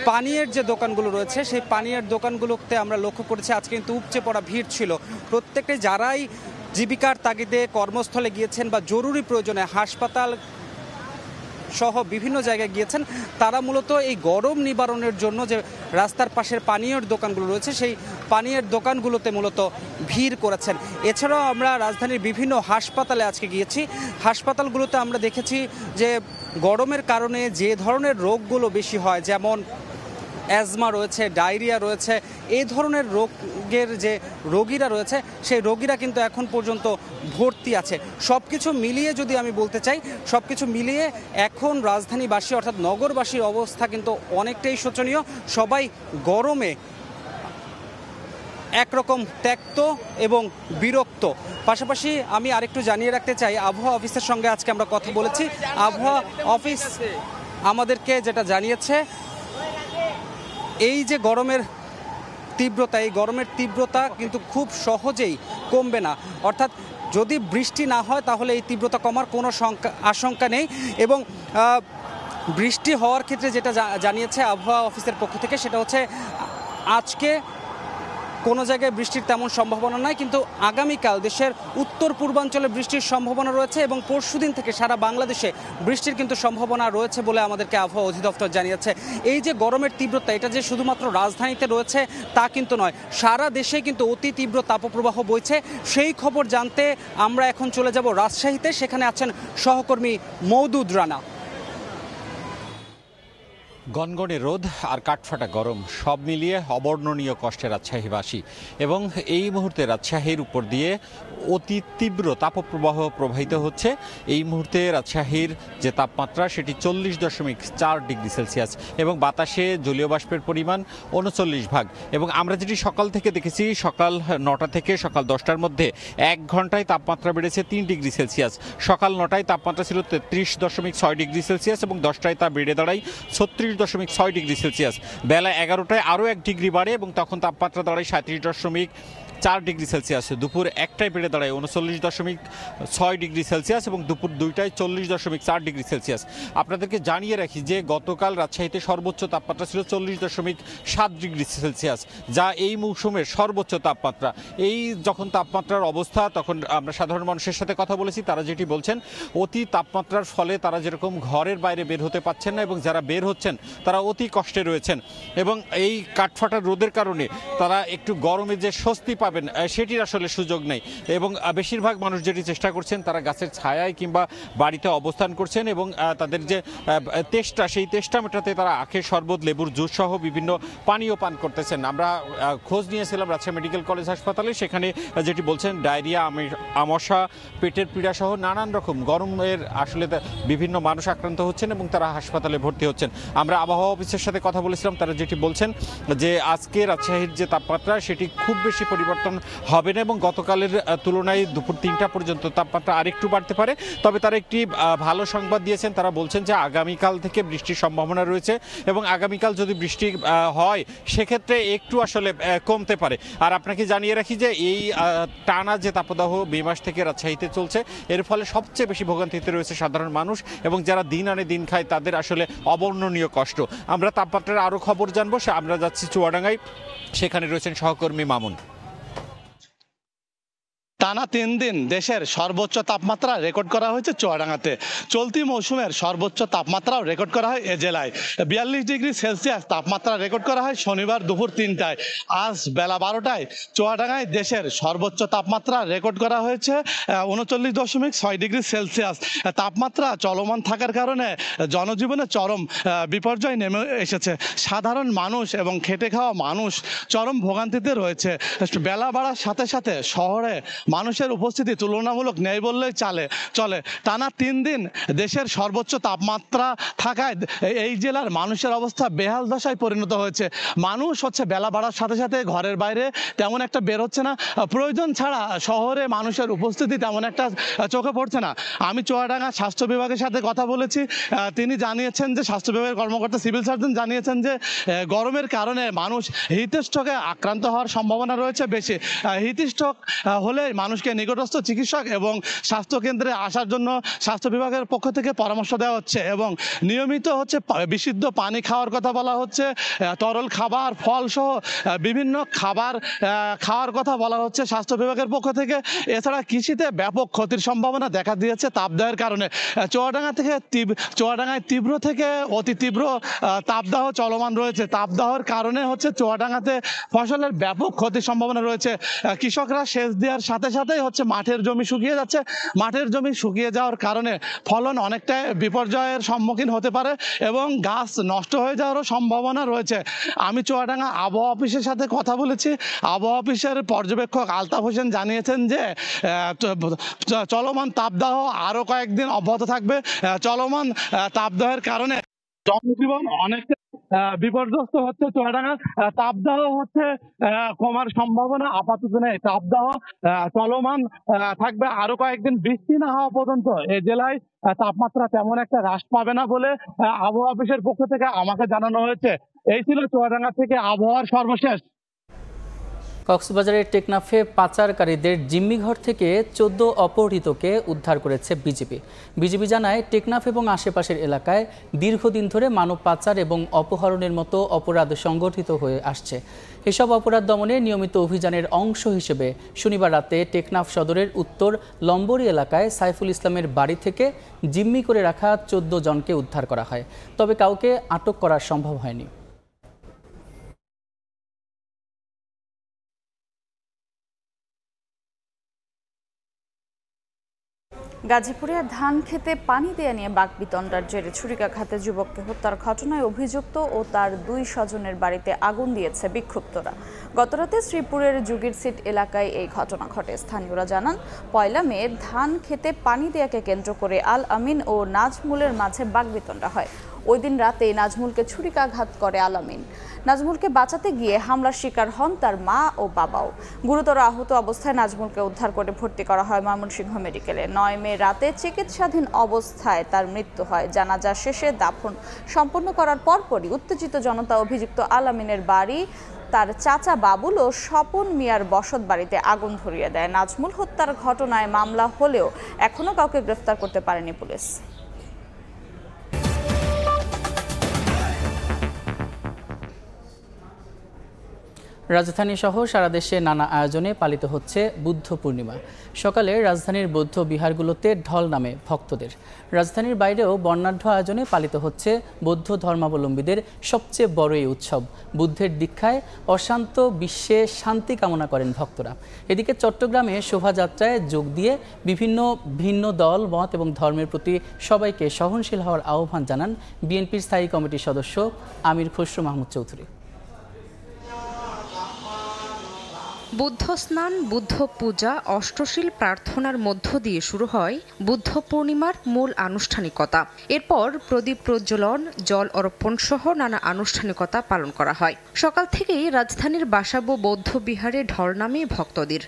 পানীয়ের যে দোকানগুলো রয়েছে সেই পানীয়ের দোকানগুলোতে আমরা লক্ষ্য করেছি আজকে কিন্তু উপচে পড়া ভিড় ছিল। প্রত্যেকটা যারাই জীবিকার তাগিদে কর্মস্থলে গিয়েছেন বা জরুরি প্রয়োজনে হাসপাতাল সহ বিভিন্ন জায়গায় গিয়েছেন, তারা মূলত এই গরম নিবারণের জন্য যে রাস্তার পাশের পানীয়ের দোকানগুলো রয়েছে সেই পানীয়ের দোকানগুলোতে মূলত ভিড় করেছেন। এছাড়াও আমরা রাজধানীর বিভিন্ন হাসপাতালে আজকে গিয়েছি। হাসপাতালগুলোতে আমরা দেখেছি যে গরমের কারণে যে ধরনের রোগগুলো বেশি হয়, যেমন অ্যাজমা রয়েছে, ডায়রিয়া রয়েছে, এই ধরনের রোগের যে রোগীরা রয়েছে সেই রোগীরা কিন্তু এখন পর্যন্ত ভর্তি আছে। সব কিছু মিলিয়ে যদি আমি বলতে চাই, সব কিছু মিলিয়ে এখন রাজধানীবাসী অর্থাৎ নগরবাসীর অবস্থা কিন্তু অনেকটাই শোচনীয়। সবাই গরমে একরকম ত্যক্ত এবং বিরক্ত। পাশাপাশি আমি আরেকটু জানিয়ে রাখতে চাই, আবহাওয়া অফিসের সঙ্গে আজকে আমরা কথা বলেছি। আবহাওয়া অফিস আমাদেরকে যেটা জানিয়েছে, এই যে গরমের তীব্রতা, এই গরমের তীব্রতা কিন্তু খুব সহজেই কমবে না। অর্থাৎ যদি বৃষ্টি না হয় তাহলে এই তীব্রতা কমার কোনো আশঙ্কা নেই। এবং বৃষ্টি হওয়ার ক্ষেত্রে যেটা জানিয়েছে আবহাওয়া অফিসের পক্ষ থেকে, সেটা হচ্ছে আজকে কোনো জায়গায় বৃষ্টির তেমন সম্ভাবনা নাই, কিন্তু আগামীকাল দেশের উত্তর পূর্বাঞ্চলে বৃষ্টির সম্ভাবনা রয়েছে এবং পরশুদিন থেকে সারা বাংলাদেশে বৃষ্টির কিন্তু সম্ভাবনা রয়েছে বলে আমাদেরকে আবহাওয়া অধিদপ্তর জানিয়েছে। এই যে গরমের তীব্রতা, এটা যে শুধুমাত্র রাজধানীতে রয়েছে তা কিন্তু নয়, সারা দেশে কিন্তু অতি তীব্র তাপপ্রবাহ বইছে। সেই খবর জানতে আমরা এখন চলে যাব রাজশাহীতে। সেখানে আছেন সহকর্মী মওদুদ রানা। গনগনে রোদ আর কাঠফাটা গরম সব মিলিয়ে অবর্ণনীয় কষ্টে রাজশাহীবাসী, এবং এই মুহূর্তে রাজশাহীর উপর দিয়ে অতি তীব্র তাপপ্রবাহ প্রবাহিত হচ্ছে। এই মুহূর্তে রাজশাহীর যে তাপমাত্রা সেটি 40.4 ডিগ্রি সেলসিয়াস এবং বাতাসে জলীয় বাষ্পের পরিমাণ 39 ভাগ। এবং আমরা যেটি সকাল থেকে দেখেছি, সকাল 9টা থেকে সকাল 10টার মধ্যে 1 ঘন্টায় তাপমাত্রা বেড়েছে 3 ডিগ্রি সেলসিয়াস। সকাল 9টায় তাপমাত্রা ছিল 33.6 ডিগ্রি সেলসিয়াস এবং 10টায় তা বেড়ে দাঁড়ায় 36.6 ডিগ্রি সেলসিয়াস। বেলা 11টায় আরও 1 ডিগ্রি বাড়ে এবং তখন তাপমাত্রা দাঁড়ায় 37.4 ডিগ্রি সেলসিয়াস। দুপুর 1টায় বেড়ে দাঁড়ায় 39.6 ডিগ্রি সেলসিয়াস এবং দুপুর 2টায় 40.4 ডিগ্রি সেলসিয়াস। আপনাদেরকে জানিয়ে রাখি যে গতকাল রাজশাহীতে সর্বোচ্চ তাপমাত্রা ছিল 40.7 ডিগ্রি সেলসিয়াস, যা এই মৌসুমের সর্বোচ্চ তাপমাত্রা। এই যখন তাপমাত্রার অবস্থা, তখন আমরা সাধারণ মানুষের সাথে কথা বলেছি, তারা যেটি বলছেন, অতি তাপমাত্রার ফলে তারা যেরকম ঘরের বাইরে বের হতে পারছেন না এবং যারা বের হচ্ছেন তারা অতি কষ্টে রয়েছেন। এবং এই কাঠফাটা রোদের কারণে তারা একটু গরমে যে স্বস্তি পাবেন সেটির আসলে সুযোগ নেই। এবং বেশিরভাগ মানুষ যেটি চেষ্টা করছেন, তারা গাছের ছায়ায় কিংবা বাড়িতে অবস্থান করছেন এবং তাদের যে তেষ্টা, সেই তেষ্টা মেটাতে তারা আখের শরবত, লেবুর জুস সহ বিভিন্ন পানীয় পান করতেছেন। আমরা খোঁজ নিয়েছিলাম রাজশাহী মেডিকেল কলেজ হাসপাতালে, সেখানে যেটি বলছেন, ডায়রিয়া, আমশা, পেটের পীড়া সহ নানান রকম গরমের আসলে বিভিন্ন মানুষ আক্রান্ত হচ্ছেন এবং তারা হাসপাতালে ভর্তি হচ্ছেন। আমরা আবহাওয়া অফিসের সাথে কথা বলেছিলাম, তারা যেটি বলছেন যে আজকে রাজশাহীর যে তাপমাত্রা সেটি খুব বেশি পরিবর্তন হবে না এবং গতকালের তুলনায় দুপুর 3টা পর্যন্ত তাপমাত্রা আরেকটু বাড়তে পারে। তবে তারা একটি ভালো সংবাদ দিয়েছেন, তারা বলছেন যে আগামীকাল থেকে বৃষ্টির সম্ভাবনা রয়েছে এবং আগামীকাল যদি বৃষ্টি হয় সেক্ষেত্রে একটু আসলে কমতে পারে। আর আপনাকে জানিয়ে রাখি যে এই টানা যে তাপদাহ মে মাস থেকে রাজশাহীতে চলছে, এর ফলে সবচেয়ে বেশি ভোগান্তিতে রয়েছে সাধারণ মানুষ এবং যারা দিন আনে দিন খায় তাদের আসলে অবর্ণনীয় কষ্ট। আমরা তাপমাত্রার আরও খবর জানবো, আমরা যাচ্ছি চুয়াডাঙ্গায়, সেখানে রয়েছেন সহকর্মী মামুন। টানা 3 দিন দেশের সর্বোচ্চ তাপমাত্রা রেকর্ড করা হয়েছে চুয়াডাঙ্গাতে। চলতি মৌসুমের সর্বোচ্চ তাপমাত্রাও রেকর্ড করা হয় এ জেলায়। 42 ডিগ্রি সেলসিয়াস তাপমাত্রা রেকর্ড করা হয় শনিবার দুপুর 3টায়। আজ বেলা 12টায় চুয়াডাঙ্গায় দেশের সর্বোচ্চ তাপমাত্রা রেকর্ড করা হয়েছে 39.6 ডিগ্রি সেলসিয়াস। তাপমাত্রা চলমান থাকার কারণে জনজীবনে চরম বিপর্যয় নেমে এসেছে। সাধারণ মানুষ এবং খেটে খাওয়া মানুষ চরম ভোগান্তিতে রয়েছে। বেলা বাড়ার সাথে সাথে শহরে মানুষের উপস্থিতি তুলনামূলক নেই বললেই চলে। টানা 3 দিন দেশের সর্বোচ্চ তাপমাত্রা থাকায় এই জেলার মানুষের অবস্থা বেহাল দশায় পরিণত হয়েছে। মানুষ বেলা বাড়ার সাথে সাথে ঘরের বাইরে তেমন একটা বের হচ্ছে না। প্রয়োজন ছাড়া শহরে মানুষের উপস্থিতি তেমন একটা চোখে পড়ছে না। আমি চুয়াডাঙ্গা স্বাস্থ্য বিভাগের সাথে কথা বলেছি, তিনি জানিয়েছেন যে স্বাস্থ্য বিভাগের কর্মকর্তা সিভিল সার্জন জানিয়েছেন যে গরমের কারণে মানুষ হিটস্ট্রোকে আক্রান্ত হওয়ার সম্ভাবনা রয়েছে বেশি। হিটস্ট্রোক হলে মানুষকে নিকটস্থ চিকিৎসক এবং স্বাস্থ্য কেন্দ্রে আসার জন্য স্বাস্থ্য বিভাগের পক্ষ থেকে পরামর্শ দেওয়া হচ্ছে এবং নিয়মিত হচ্ছে বিশুদ্ধ পানি খাওয়ার কথা বলা হচ্ছে, তরল খাবার ফল সহ বিভিন্ন খাবার খাওয়ার কথা বলা হচ্ছে স্বাস্থ্য বিভাগের পক্ষ থেকে। এছাড়া কৃষিতে ব্যাপক ক্ষতির সম্ভাবনা দেখা দিয়েছে তাপদাহের কারণে। চুয়াডাঙ্গায় তীব্র থেকে অতি তীব্র তাপদাহ চলমান রয়েছে। তাপদাহের কারণে হচ্ছে চুয়াডাঙ্গাতে ফসলের ব্যাপক ক্ষতির সম্ভাবনা রয়েছে। কৃষকরা সেচ দেওয়ার সাথে সাথেই হচ্ছে মাঠের জমি শুকিয়ে যাচ্ছে। মাঠের জমি শুকিয়ে যাওয়ার কারণে ফলন অনেকটাই বিপর্যয়ের সম্মুখীন হতে পারে এবং গাছ নষ্ট হয়ে যাওয়ারও সম্ভাবনা রয়েছে। আমি চুয়াডাঙ্গা আবহাওয়া অফিসের সাথে কথা বলেছি। আবহাওয়া অফিসের পর্যবেক্ষক আলতাফ হোসেন জানিয়েছেন যে চলমান তাপদাহ আরো কয়েকদিন অব্যাহত থাকবে। চলমান তাপদাহের কারণে জনজীবন অনেকটা বিপর্যস্ত হচ্ছে। চুয়াডাঙ্গা তাপদাহ হচ্ছে কমার সম্ভাবনা আপাতত নেই। তাপদাহ চলমান থাকবে আরো কয়েকদিন। বৃষ্টি না হওয়া পর্যন্ত এই জেলায় তাপমাত্রা তেমন একটা হ্রাস পাবে না বলে আবহাওয়া অফিসের পক্ষ থেকে আমাকে জানানো হয়েছে। এই ছিল চুয়াডাঙ্গা থেকে আবহাওয়ার সর্বশেষ। কক্সবাজারের টেকনাফে পাচারকারীদের জিম্মিঘর থেকে 14 অপহৃতকে উদ্ধার করেছে বিজিবি জানায় টেকনাফ এবং আশেপাশের এলাকায় দীর্ঘদিন ধরে মানব পাচার এবং অপহরণের মতো অপরাধ সংগঠিত হয়ে আসছে। এসব অপরাধ দমনে নিয়মিত অভিযানের অংশ হিসেবে শনিবার রাতে টেকনাফ সদরের উত্তর লম্বরি এলাকায় সাইফুল ইসলামের বাড়ি থেকে জিম্মি করে রাখা 14 জনকে উদ্ধার করা হয়, তবে কাউকে আটক করা সম্ভব হয়নি। গাজীপুরে ধান খেতে পানি দেয়া নিয়ে বাকবিতণ্ডার জেরে ছুরিকাঘাতে যুবককে হত্যার ঘটনায় অভিযুক্ত ও তার 2 স্বজনের বাড়িতে আগুন দিয়েছে বিক্ষুব্ধরা। গতরাতে শ্রীপুরের যুগির সিট এলাকায় এই ঘটনা ঘটে। স্থানীয়রা জানান, 1 মে ধান খেতে পানি দেয়াকে কেন্দ্র করে আল আমিন ও নাজমুলের মাঝে বাকবিতণ্ডা হয়। ওই দিন রাতে নাজমুলকে ছুরিকাঘাত করে আল আমিন। নাজমুলকে বাঁচাতে গিয়ে হামলার শিকার হন তার মা ও বাবাও। গুরুতর আহত অবস্থায় নাজমুলকে উদ্ধার করে ভর্তি করা হয় ময়মনসিংহ মেডিকেলে। 9 মে রাতে চিকিৎসাধীন অবস্থায় তার মৃত্যু হয়। জানাজা শেষে দাফন সম্পন্ন করার পরপরই উত্তেজিত জনতা অভিযুক্ত আল আমিনের বাড়ি, তার চাচা বাবুল ও স্বপন মিয়ার বসত বাড়িতে আগুন ধরিয়ে দেয়। নাজমুল হত্যার ঘটনায় মামলা হলেও এখনো কাউকে গ্রেফতার করতে পারেনি পুলিশ। রাজধানী সহ সারা দেশে নানা আয়োজনে পালিত হচ্ছে বুদ্ধ পূর্ণিমা। সকালে রাজধানীর বৌদ্ধ বিহারগুলোতে ঢল নামে ভক্তদের। রাজধানীর বাইরেও বর্ণাঢ্য আয়োজনে পালিত হচ্ছে বৌদ্ধ ধর্মাবলম্বীদের সবচেয়ে বড় এই উৎসব। বুদ্ধের দীক্ষায় অশান্ত বিশ্বে শান্তি কামনা করেন ভক্তরা। এদিকে চট্টগ্রামে শোভাযাত্রায় যোগ দিয়ে বিভিন্ন ভিন্ন দল, মত এবং ধর্মের প্রতি সবাইকে সহনশীল হওয়ার আহ্বান জানান বিএনপির স্থায়ী কমিটির সদস্য আমির খসরু মাহমুদ চৌধুরী। বুদ্ধ স্নান, বুদ্ধ পূজা, অষ্টশীল প্রার্থনার মধ্য দিয়ে শুরু হয় বুদ্ধ পূর্ণিমার মূল আনুষ্ঠানিকতা। এরপর প্রদীপ প্রজ্বলন, জল অর্পণ সহ নানা আনুষ্ঠানিকতা পালন করা হয়। সকাল থেকেই রাজধানীর বাসাবো বৌদ্ধ বিহারে ঢল নামে ভক্তদের।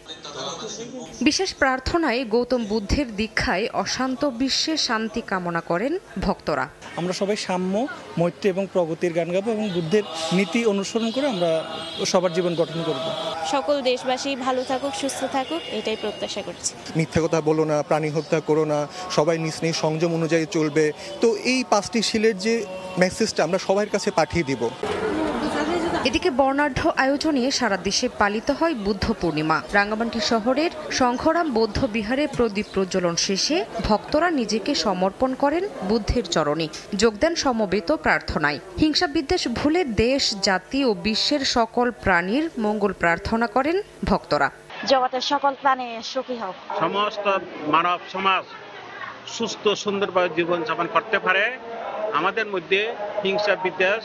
বিশেষ প্রার্থনায় গৌতম বুদ্ধের দীক্ষায় অশান্ত বিশ্বে শান্তি কামনা করেন ভক্তরা। আমরা সবাই সাম্য, মৈত্রী এবং প্রগতির গান গাবো এবং বুদ্ধের নীতি অনুসরণ করে আমরা সবার জীবন গঠন করব। সকল দেশবাসী ভালো থাকুক, সুস্থ থাকুক, এটাই প্রত্যাশা করছি। মিথ্যা কথা বলো না, প্রাণী হত্যা করো না, সবাই নিজ নিজ সংযম অনুযায়ী চলবে। তো এই 5টি শিলের যে মেসেজটা আমরা সবার কাছে পাঠিয়ে দিব। এদিকে বর্ণাঢ্য আয়োজনে সারা দেশে পালিত হয় বুদ্ধ পূর্ণিমা। রাঙ্গামাটি শহরের সংঘরাম বৌদ্ধ বিহারে প্রদীপ প্রজ্বলন শেষে ভক্তরা নিজেকে সমর্পণ করেন বুদ্ধের চরণে, যোগ দেন সমবেত প্রার্থনায়। হিংসা বিদ্বেষ ভুলে দেশ, জাতি ও বিশ্বের সকল প্রাণীর মঙ্গল প্রার্থনা করেন ভক্তরা। জগতের সকল প্রাণী সুখী হোক, সমস্ত মানব সমাজ সুস্থ সুন্দরভাবে জীবনযাপন করতে পারে, আমাদের মধ্যে হিংসা বিদ্বেষ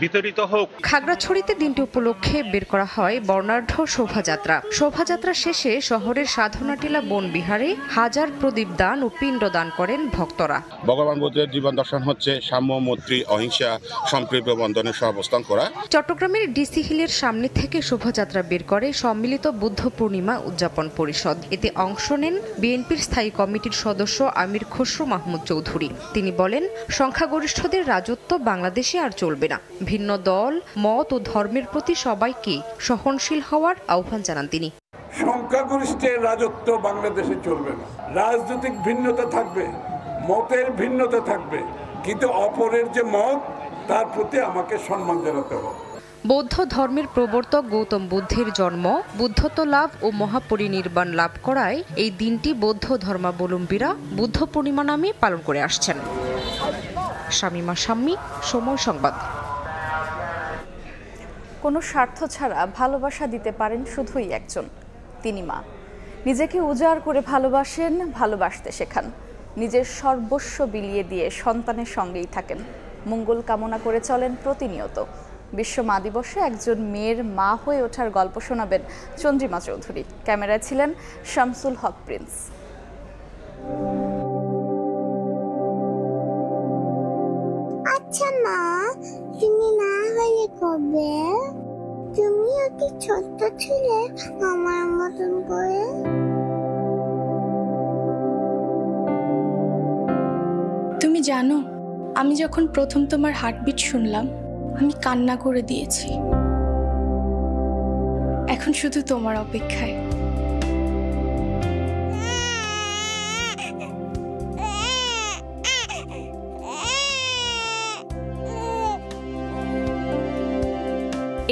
বিতরিত হোক। খাগড়াছড়িতে দিনটি উপলক্ষে বের করা হয় বর্ণাঢ্য শোভাযাত্রা। শোভাযাত্রা শেষে শহরের সাধনাটিলা বন বিহারে হাজার প্রদীপ দান ও পিণ্ড দান করেন ভক্তরা। ভগবান বুদ্ধের জীবন দর্শন হচ্ছে সাম্য, মৈত্রী, অহিংসা, সম্প্রীতি বন্ধনের সহ অবস্থান করা। চট্টগ্রামের ডিসি হিলের সামনে থেকে শোভাযাত্রা বের করে সম্মিলিত বুদ্ধ পূর্ণিমা উদযাপন পরিষদ। এতে অংশ নেন বিএনপির স্থায়ী কমিটির সদস্য আমির খসরু মাহমুদ চৌধুরী। তিনি বলেন, সংখ্যাগরিষ্ঠদের রাজত্ব বাংলাদেশে আর চলবে না। ভিন্ন দল, মত ও ধর্মের প্রতি সবাইকে সহনশীল হওয়ার আহ্বান জানান তিনি। সংখ্যাগরিষ্ঠের রাজত্ব বাংলাদেশে চলবে না। রাজনৈতিক ভিন্নতা থাকবে, মতের ভিন্নতা থাকবে, কিন্তু অপরের যে মত তার প্রতি আমাকে সম্মান জানাতে হবে। বৌদ্ধ ধর্মের প্রবর্তক গৌতম বুদ্ধের জন্ম, বুদ্ধত্ব লাভ ও মহাপরিনির্বাণ লাভ করায় এই দিনটি বৌদ্ধ ধর্মাবলম্বীরা বুদ্ধ পূর্ণিমা নামে পালন করে আসছেন। শামিমা শাম্মী, সময় সংবাদ। কোনো স্বার্থ ছাড়া ভালোবাসা দিতে পারেন শুধুই একজন, তিনি মা। নিজেকে উজাড় করে ভালোবাসেন, ভালোবাসতে শেখান। নিজের সর্বস্ব বিলিয়ে দিয়ে সন্তানের সঙ্গেই থাকেন, মঙ্গল কামনা করে চলেন প্রতিনিয়ত। বিশ্ব মা দিবসে একজন মেয়ের মা হয়ে ওঠার গল্প শোনাবেন চন্দ্রিমা চৌধুরী। ক্যামেরায় ছিলেন শামসুল হক প্রিন্স। আচ্ছা মা, তুমি মা হলে কবে? তুমিও কি ছোট্ট ছিলে আমার মতন করে? তুমি জানো, আমি যখন প্রথম তোমার হার্টবিট শুনলাম আমি কান্না করে দিয়েছি। এখন শুধু তোমার অপেক্ষায়।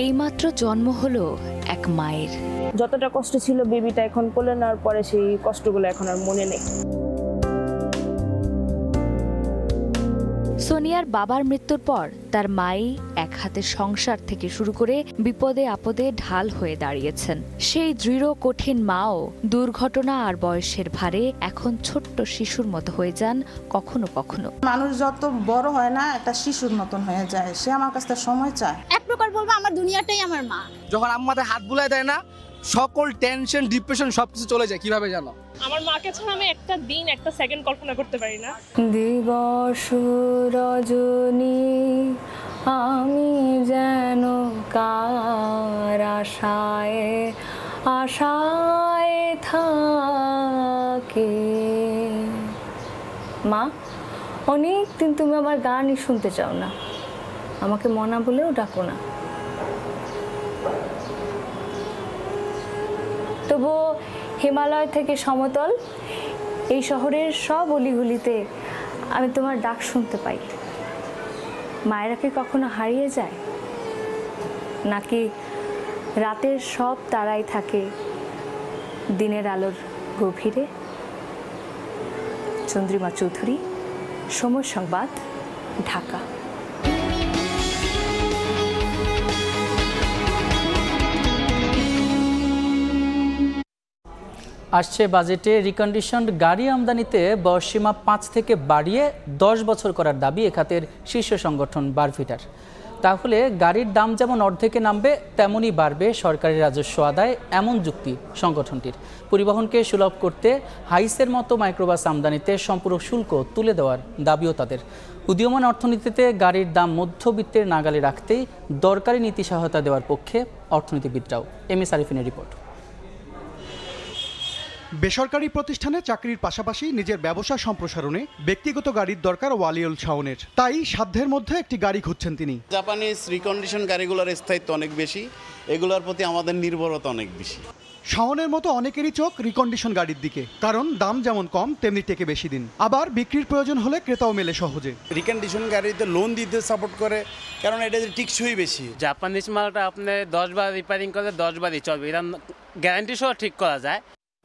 এইমাত্র জন্ম হলো এক মায়ের। যতটা কষ্ট ছিল বেবিটা এখন কোলে নেওয়ার পরে সেই কষ্টগুলো এখন আর মনে নেই। সোনিয়ার বাবার মৃত্যুর পর তার মাই এক হাতে সংসার থেকে শুরু করে বিপদে আপদে ঢাল হয়ে দাঁড়িয়েছেন। সেই দৃঢ় কঠিন মাও দুর্ঘটনা আর বয়সের ভারে এখন ছোট্ট শিশুর মতো হয়ে যান কখনো কখনো। মানুষ যত বড় হয় না একটা শিশুর মতন হয়ে যায়, সে আমার কাছে সময় চায়। এক প্রকার বলবো আমার দুনিয়াটাই আমার মা। যখন আম্মাতে হাত বুলায় দেয় না, সকল টেনশন ডিপ্রেশন সবকিছু চলে যায়। কিভাবে জানো? আমার মাকে ছাড়া আমি একটা দিন একটা সেকেন্ড কল্পনা করতে পারি না। দিবস রজনী আমি যেন কার আশায় আশায় থাকি। মা, অনেক দিন তুমি আমার গানই শুনতে চাও না, আমাকে মনা বলেও ডাকো না। তবু হিমালয় থেকে সমতল এই শহরের সব অলিগলিতে আমি তোমার ডাক শুনতে পাই। মায়েরা কি কখনো হারিয়ে যায়, নাকি রাতের সব তারাই থাকে দিনের আলোর গভীরে? চন্দ্রিমা চৌধুরী, সময় সংবাদ, ঢাকা। আসছে বাজেটে রিকন্ডিশনড গাড়ি আমদানিতে বয়সসীমা 5 থেকে বাড়িয়ে 10 বছর করার দাবি এ খাতের শীর্ষ সংগঠন বারভিটার। তাহলে গাড়ির দাম যেমন অর্ধেকে নামবে তেমনই বাড়বে সরকারি রাজস্ব আদায়, এমন যুক্তি সংগঠনটির। পরিবহনকে সুলভ করতে হাইসের মতো মাইক্রোবাস আমদানিতে সম্পূরক শুল্ক তুলে দেওয়ার দাবিও তাদের। উদীয়মান অর্থনীতিতে গাড়ির দাম মধ্যবিত্তের নাগালে রাখতেই দরকারি নীতি সহায়তা দেওয়ার পক্ষে অর্থনীতিবিদরাও। এম এস আরিফিনের রিপোর্ট। বেসরকারি প্রতিষ্ঠানে চাকরির পাশাপাশি নিজের ব্যবসা সম্প্রসারণে ব্যক্তিগত গাড়ির দরকার ওয়ালিউল শাওনের। তাই সাধ্যের মধ্যে একটি গাড়ি খুঁজছেন তিনি। জাপানিজ রিকন্ডিশন গাড়িগুলোর স্থায়িত্ব অনেক বেশি, এগুলোর প্রতি আমাদের নির্ভরতা অনেক বেশি। শাওনের মতো অনেকেরই চোখ রিকন্ডিশন গাড়ির দিকে, কারণ দাম যেমন কম তেমনি টেকে বেশি দিন, আবার বিক্রির প্রয়োজন হলে ক্রেতাও মেলে সহজে। রিকন্ডিশন গাড়িতে লোন দিতে সাপোর্ট করে, কারণ এটা টিকসই বেশি। জাপানিজ মালটা আপনি 10 বার রিপেয়ারিং করলে 10 বারই চলবে, এটা গ্যারান্টি সহ ঠিক করা যায়।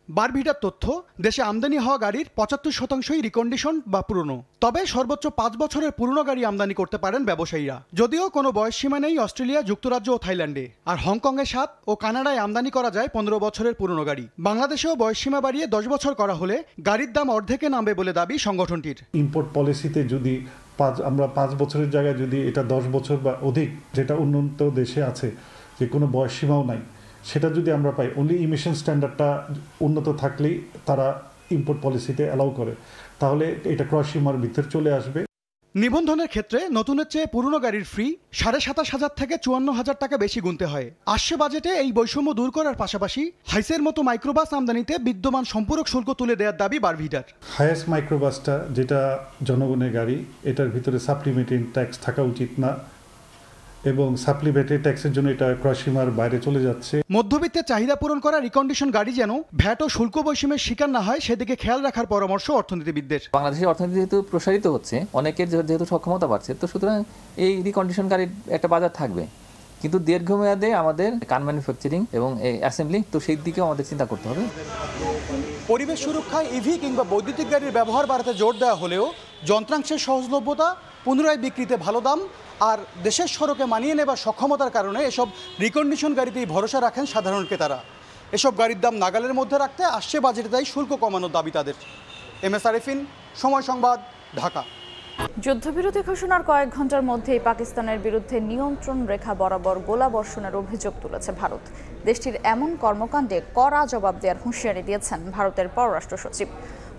বারভিটার তথ্য, দেশে আমদানি হওয়া গাড়ির 75%ই রিকন্ডিশন বা পুরনো। তবে সর্বোচ্চ 5 বছরের পুরনো গাড়ি আমদানি করতে পারেন ব্যবসায়ীরা। যদিও কোনো বয়সসীমা নেই অস্ট্রেলিয়া, যুক্তরাজ্য ও থাইল্যান্ডে। আর হংকংয়ে 7 ও কানাডায় আমদানি করা যায় 15 বছরের পুরনো গাড়ি। বাংলাদেশেও বয়সসীমা বাড়িয়ে 10 বছর করা হলে গাড়ির দাম অর্ধেকে নামবে বলে দাবি সংগঠনটির। ইম্পোর্ট পলিসিতে যদি আমরা 5 বছরের জায়গায় যদি এটা 10 বছর বা অধিক, যেটা উন্নত দেশে আছে যে কোনো বয়সসীমাও নাই, সেটা যদি আমরা পাই, অনলি ইমিশন স্ট্যান্ডার্ডটা উন্নত থাকলেই তারা ইম্পোর্ট পলিসিতে অ্যালাউ করে, তাহলে এটা ক্রয় সীমার ভিতরে চলে আসবে। নিবন্ধনের ক্ষেত্রে নতুনের চেয়ে পুরনো গাড়ির ফি 27,500 থেকে 54,000 টাকা বেশি গুনতে হয়। আসছে বাজেটে এই বৈষম্য দূর করার পাশাপাশি হাইসের মতো মাইক্রোবাস আমদানিতে বিদ্যমান সম্পূরক শুল্ক তুলে দেওয়ার দাবি বারভিটার। হাইয়েস মাইক্রোবাসটা যেটা জনগণের গাড়ি, এটার ভিতরে সাপ্লিমেন্টারি ট্যাক্স থাকা উচিত না, এবং সাপ্লিমেন্টারি ট্যাক্সের জন্য এটা ক্রয়সীমার বাইরে চলে যাচ্ছে। মধ্যবিত্তের চাহিদা পূরণ করা রিকন্ডিশন গাড়ি যেন ভ্যাট ও শুল্ক বৈষম্যের শিকার না হয় সেদিকে খেয়াল রাখার পরামর্শ অর্থনীতিবিদদের। বাংলাদেশের অর্থনীতি যেহেতু প্রসারিত হচ্ছে, অনেকের যেহেতু সক্ষমতা বাড়ছে, তো সুতরাং এই রিকন্ডিশন গাড়ির একটা বাজার থাকবে, কিন্তু দীর্ঘমেয়াদে আমাদের কার ম্যানুফ্যাকচারিং এবং অ্যাসেম্বলি, তো সেই দিকেও আমাদের চিন্তা করতে হবে। পরিবেশ সুরক্ষায় ইভি কিংবা বৈদ্যুতিক গাড়ির ব্যবহার বাড়াতে জোর দেওয়া হলেও যন্ত্রাংশের সহজলভ্যতা, পুনরায় বিক্রিতে ভালো দাম আর দেশের সড়কে মানিয়ে নেবার সক্ষমতার কারণে এসব রিকন্ডিশন গাড়িতেই ভরসা রাখেন সাধারণ ক্রেতারা। এসব গাড়ির দাম নাগালের মধ্যে রাখতে আসছে বাজেটে তাই শুল্ক কমানোর দাবি তাদের। MS আরিফিন, সময় সংবাদ, ঢাকা। যুদ্ধবিরতি ঘোষণার কয়েক ঘন্টার মধ্যেই পাকিস্তানের বিরুদ্ধে নিয়ন্ত্রণ রেখা বরাবর গোলাবর্ষণের অভিযোগ তুলেছে ভারত। দেশটির এমন কর্মকাণ্ডে কড়া জবাব দেওয়ার হুঁশিয়ারি দিয়েছেন ভারতের পররাষ্ট্র সচিব।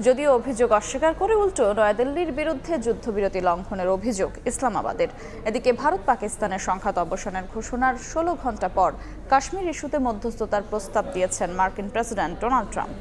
যদিও অভিযোগ অস্বীকার করে উল্টো নয়াদিল্লির বিরুদ্ধে যুদ্ধবিরতি লঙ্ঘনের অভিযোগ ইসলামাবাদের। এদিকে ভারত পাকিস্তানের সংঘাত অবসানের ঘোষণার 16 ঘন্টা পর কাশ্মীর ইস্যুতে মধ্যস্থতার প্রস্তাব দিয়েছেন মার্কিন প্রেসিডেন্ট ডোনাল্ড ট্রাম্প।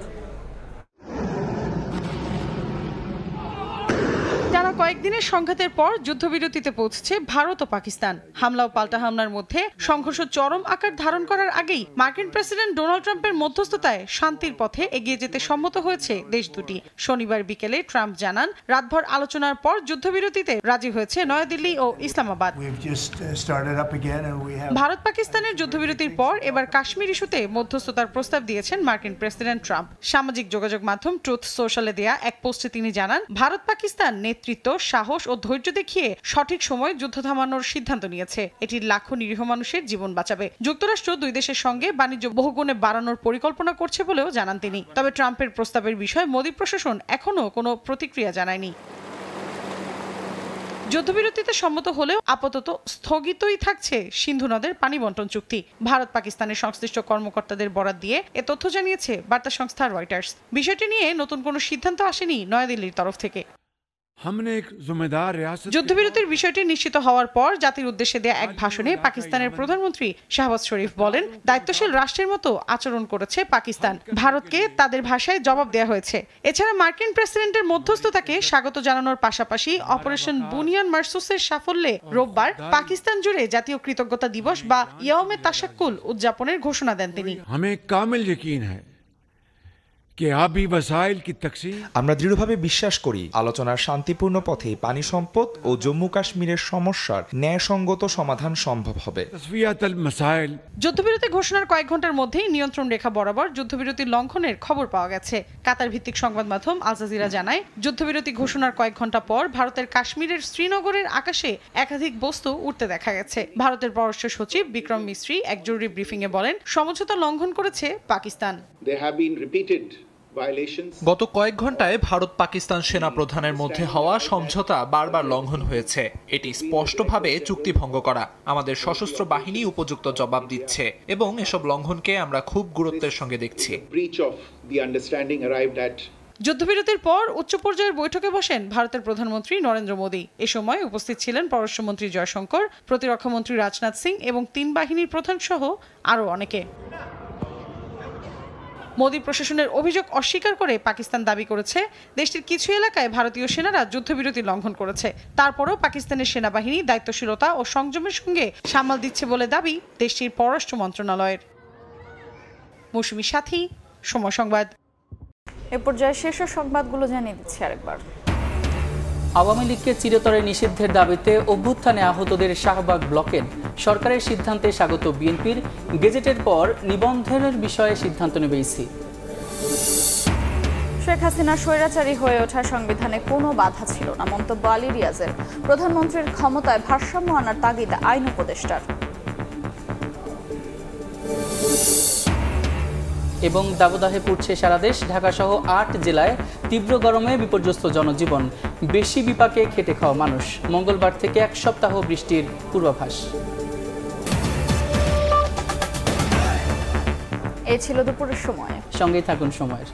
টানা কয়েকদিনের সংঘাতের পর যুদ্ধবিরতিতে পৌঁছেছে ভারত ও পাকিস্তান। হামলা ও পাল্টা হামলার মধ্যে সংঘর্ষ চরম আকার ধারণ করার আগেই মার্কিন প্রেসিডেন্ট ডোনাল্ড ট্রাম্পের মধ্যস্থতায় শান্তির পথে এগিয়ে যেতে সম্মত হয়েছে দেশ দুটি। শনিবার বিকেলে ট্রাম্প জানান, রাতভর আলোচনার পর যুদ্ধবিরতিতে রাজি হয়েছে নয়াদিল্লি ও ইসলামাবাদ। ভারত পাকিস্তানের যুদ্ধবিরতির পর এবার কাশ্মীর ইস্যুতে মধ্যস্থতার প্রস্তাব দিয়েছেন মার্কিন প্রেসিডেন্ট ট্রাম্প। সামাজিক যোগাযোগ মাধ্যম ট্রুথ সোশ্যালে দেয়া এক পোস্টে তিনি জানান, ভারত পাকিস্তান নেতৃত্ব, সাহস ও ধৈর্য দেখিয়ে সঠিক সময় যুদ্ধ থামানোর সিদ্ধান্ত নিয়েছে। এটি লাখো নিরীহ মানুষের জীবন বাঁচাবে। যুক্তরাষ্ট্র দুই দেশের সঙ্গে বাণিজ্য বহুগুণে বাড়ানোর পরিকল্পনা করছে বলেও জানান তিনি। তবে ট্রাম্পের প্রস্তাবের বিষয়ে মোদি প্রশাসন এখনও কোনো প্রতিক্রিয়া জানায়নি। যুদ্ধবিরতিতে সম্মত হলেও আপাতত স্থগিতই থাকছে সিন্ধু নদের পানি বন্টন চুক্তি। ভারত পাকিস্তানের সংশ্লিষ্ট কর্মকর্তাদের বরাত দিয়ে এ তথ্য জানিয়েছে বার্তা সংস্থা রয়টার্স। বিষয়টি নিয়ে নতুন কোনো সিদ্ধান্ত আসেনি নয়াদিল্লির তরফ থেকে। যুদ্ধবিরতির বিষয়টি নিশ্চিত হওয়ার পর জাতির উদ্দেশ্যে দেয়া এক ভাষণে পাকিস্তানের প্রধানমন্ত্রী শাহবাজ শরীফ বলেন, দায়িত্বশীল রাষ্ট্রের মতো আচরণ করেছে পাকিস্তান। ভারতকে তাদের ভাষায় জবাব দেওয়া হয়েছে। এছাড়া মার্কিন প্রেসিডেন্টের মধ্যস্থতাকে স্বাগত জানানোর পাশাপাশি অপারেশন বুনিয়ান মারসুসের সাফল্যে রোববার পাকিস্তান জুড়ে জাতীয় কৃতজ্ঞতা দিবস বা ইয়াউমে তাশাক্কুল উদযাপনের ঘোষণা দেন তিনি। আমরা দৃঢ়ভাবে বিশ্বাস করি, আলোচনার শান্তিপূর্ণ পথে পানি সম্পদ ও জম্মু কাশ্মীরের সমস্যার ন্যায়সঙ্গত সমাধান সম্ভব হবে। যুদ্ধবিরতি ঘোষণার কয়েক ঘন্টার মধ্যেই নিয়ন্ত্রণ রেখা বরাবর যুদ্ধবিরতি লঙ্ঘনের খবর পাওয়া গেছে। কাতার ভিত্তিক সংবাদ মাধ্যম আল জাজিরা জানায়, যুদ্ধবিরতি ঘোষণার কয়েক ঘন্টা পর ভারতের কাশ্মীরের শ্রীনগরের আকাশে একাধিক বস্তু উঠতে দেখা গেছে। ভারতের পররাষ্ট্র সচিব বিক্রম মিস্ত্রি এক জরুরি ব্রিফিংয়ে বলেন, সমঝোতা লঙ্ঘন করেছে পাকিস্তান। গত কয়েক ঘন্টায় ভারত পাকিস্তান সেনা প্রধানের মধ্যে হওয়া সমঝোতা বারবার লঙ্ঘন হয়েছে। এটি স্পষ্টভাবে চুক্তি ভঙ্গ করা। আমাদের সশস্ত্র বাহিনী উপযুক্ত জবাব দিচ্ছে এবং এসব লঙ্ঘনকে আমরা খুব গুরুত্বের সঙ্গে দেখছি। যুদ্ধবিরতির পর উচ্চ পর্যায়ের বৈঠকে বসেন ভারতের প্রধানমন্ত্রী নরেন্দ্র মোদী। এ সময় উপস্থিত ছিলেন পররাষ্ট্রমন্ত্রী জয়শঙ্কর, প্রতিরক্ষামন্ত্রী রাজনাথ সিং এবং 3 বাহিনীর প্রধান সহ আরও অনেকে। মোদী প্রশাসনের অভিযোগ অস্বীকার করে পাকিস্তান দাবি করেছে, দেশটির কিছু এলাকায় ভারতীয় সেনারা যুদ্ধবিরতি লঙ্ঘন করেছে। তারপরও পাকিস্তানের সেনাবাহিনী দায়িত্বশীলতা ও সংযমের সঙ্গে সামাল দিচ্ছে বলে দাবি দেশটির পররাষ্ট্র মন্ত্রণালয়ের। মৌসুমী সাথী, সময় সংবাদ। এ পর্যায়ে শীর্ষ সংবাদগুলো জানিয়ে দিচ্ছি আরেকবার। আওয়ামী লীগকে চিরতরে নিষিদ্ধের দাবিতে অভ্যুত্থানে আহতদের শাহবাগ ব্লকের সরকারের সিদ্ধান্তে স্বাগত বিএনপির। গেজেটের পর নিবন্ধনের বিষয়ে সিদ্ধান্ত নেবে ইসি। শেখ হাসিনা স্বৈরাচারী হয়ে ওঠা সংবিধানে কোনো বাধা ছিল না, মন্তব্য আলী রিয়াজের। প্রধানমন্ত্রীর ক্ষমতায় ভারসাম্য আনার তাগিদ আইন উপদেষ্টার। এবং দাবদাহে পুড়ছে সারা দেশ। ঢাকাসহ 8 জেলায় তীব্র গরমে বিপর্যস্ত জনজীবন, বেশি বিপাকে খেটে খাওয়া মানুষ। মঙ্গলবার থেকে 1 সপ্তাহ বৃষ্টির পূর্বাভাস। এই ছিল দুপুরের সময়। সঙ্গেই থাকুন সময়ের।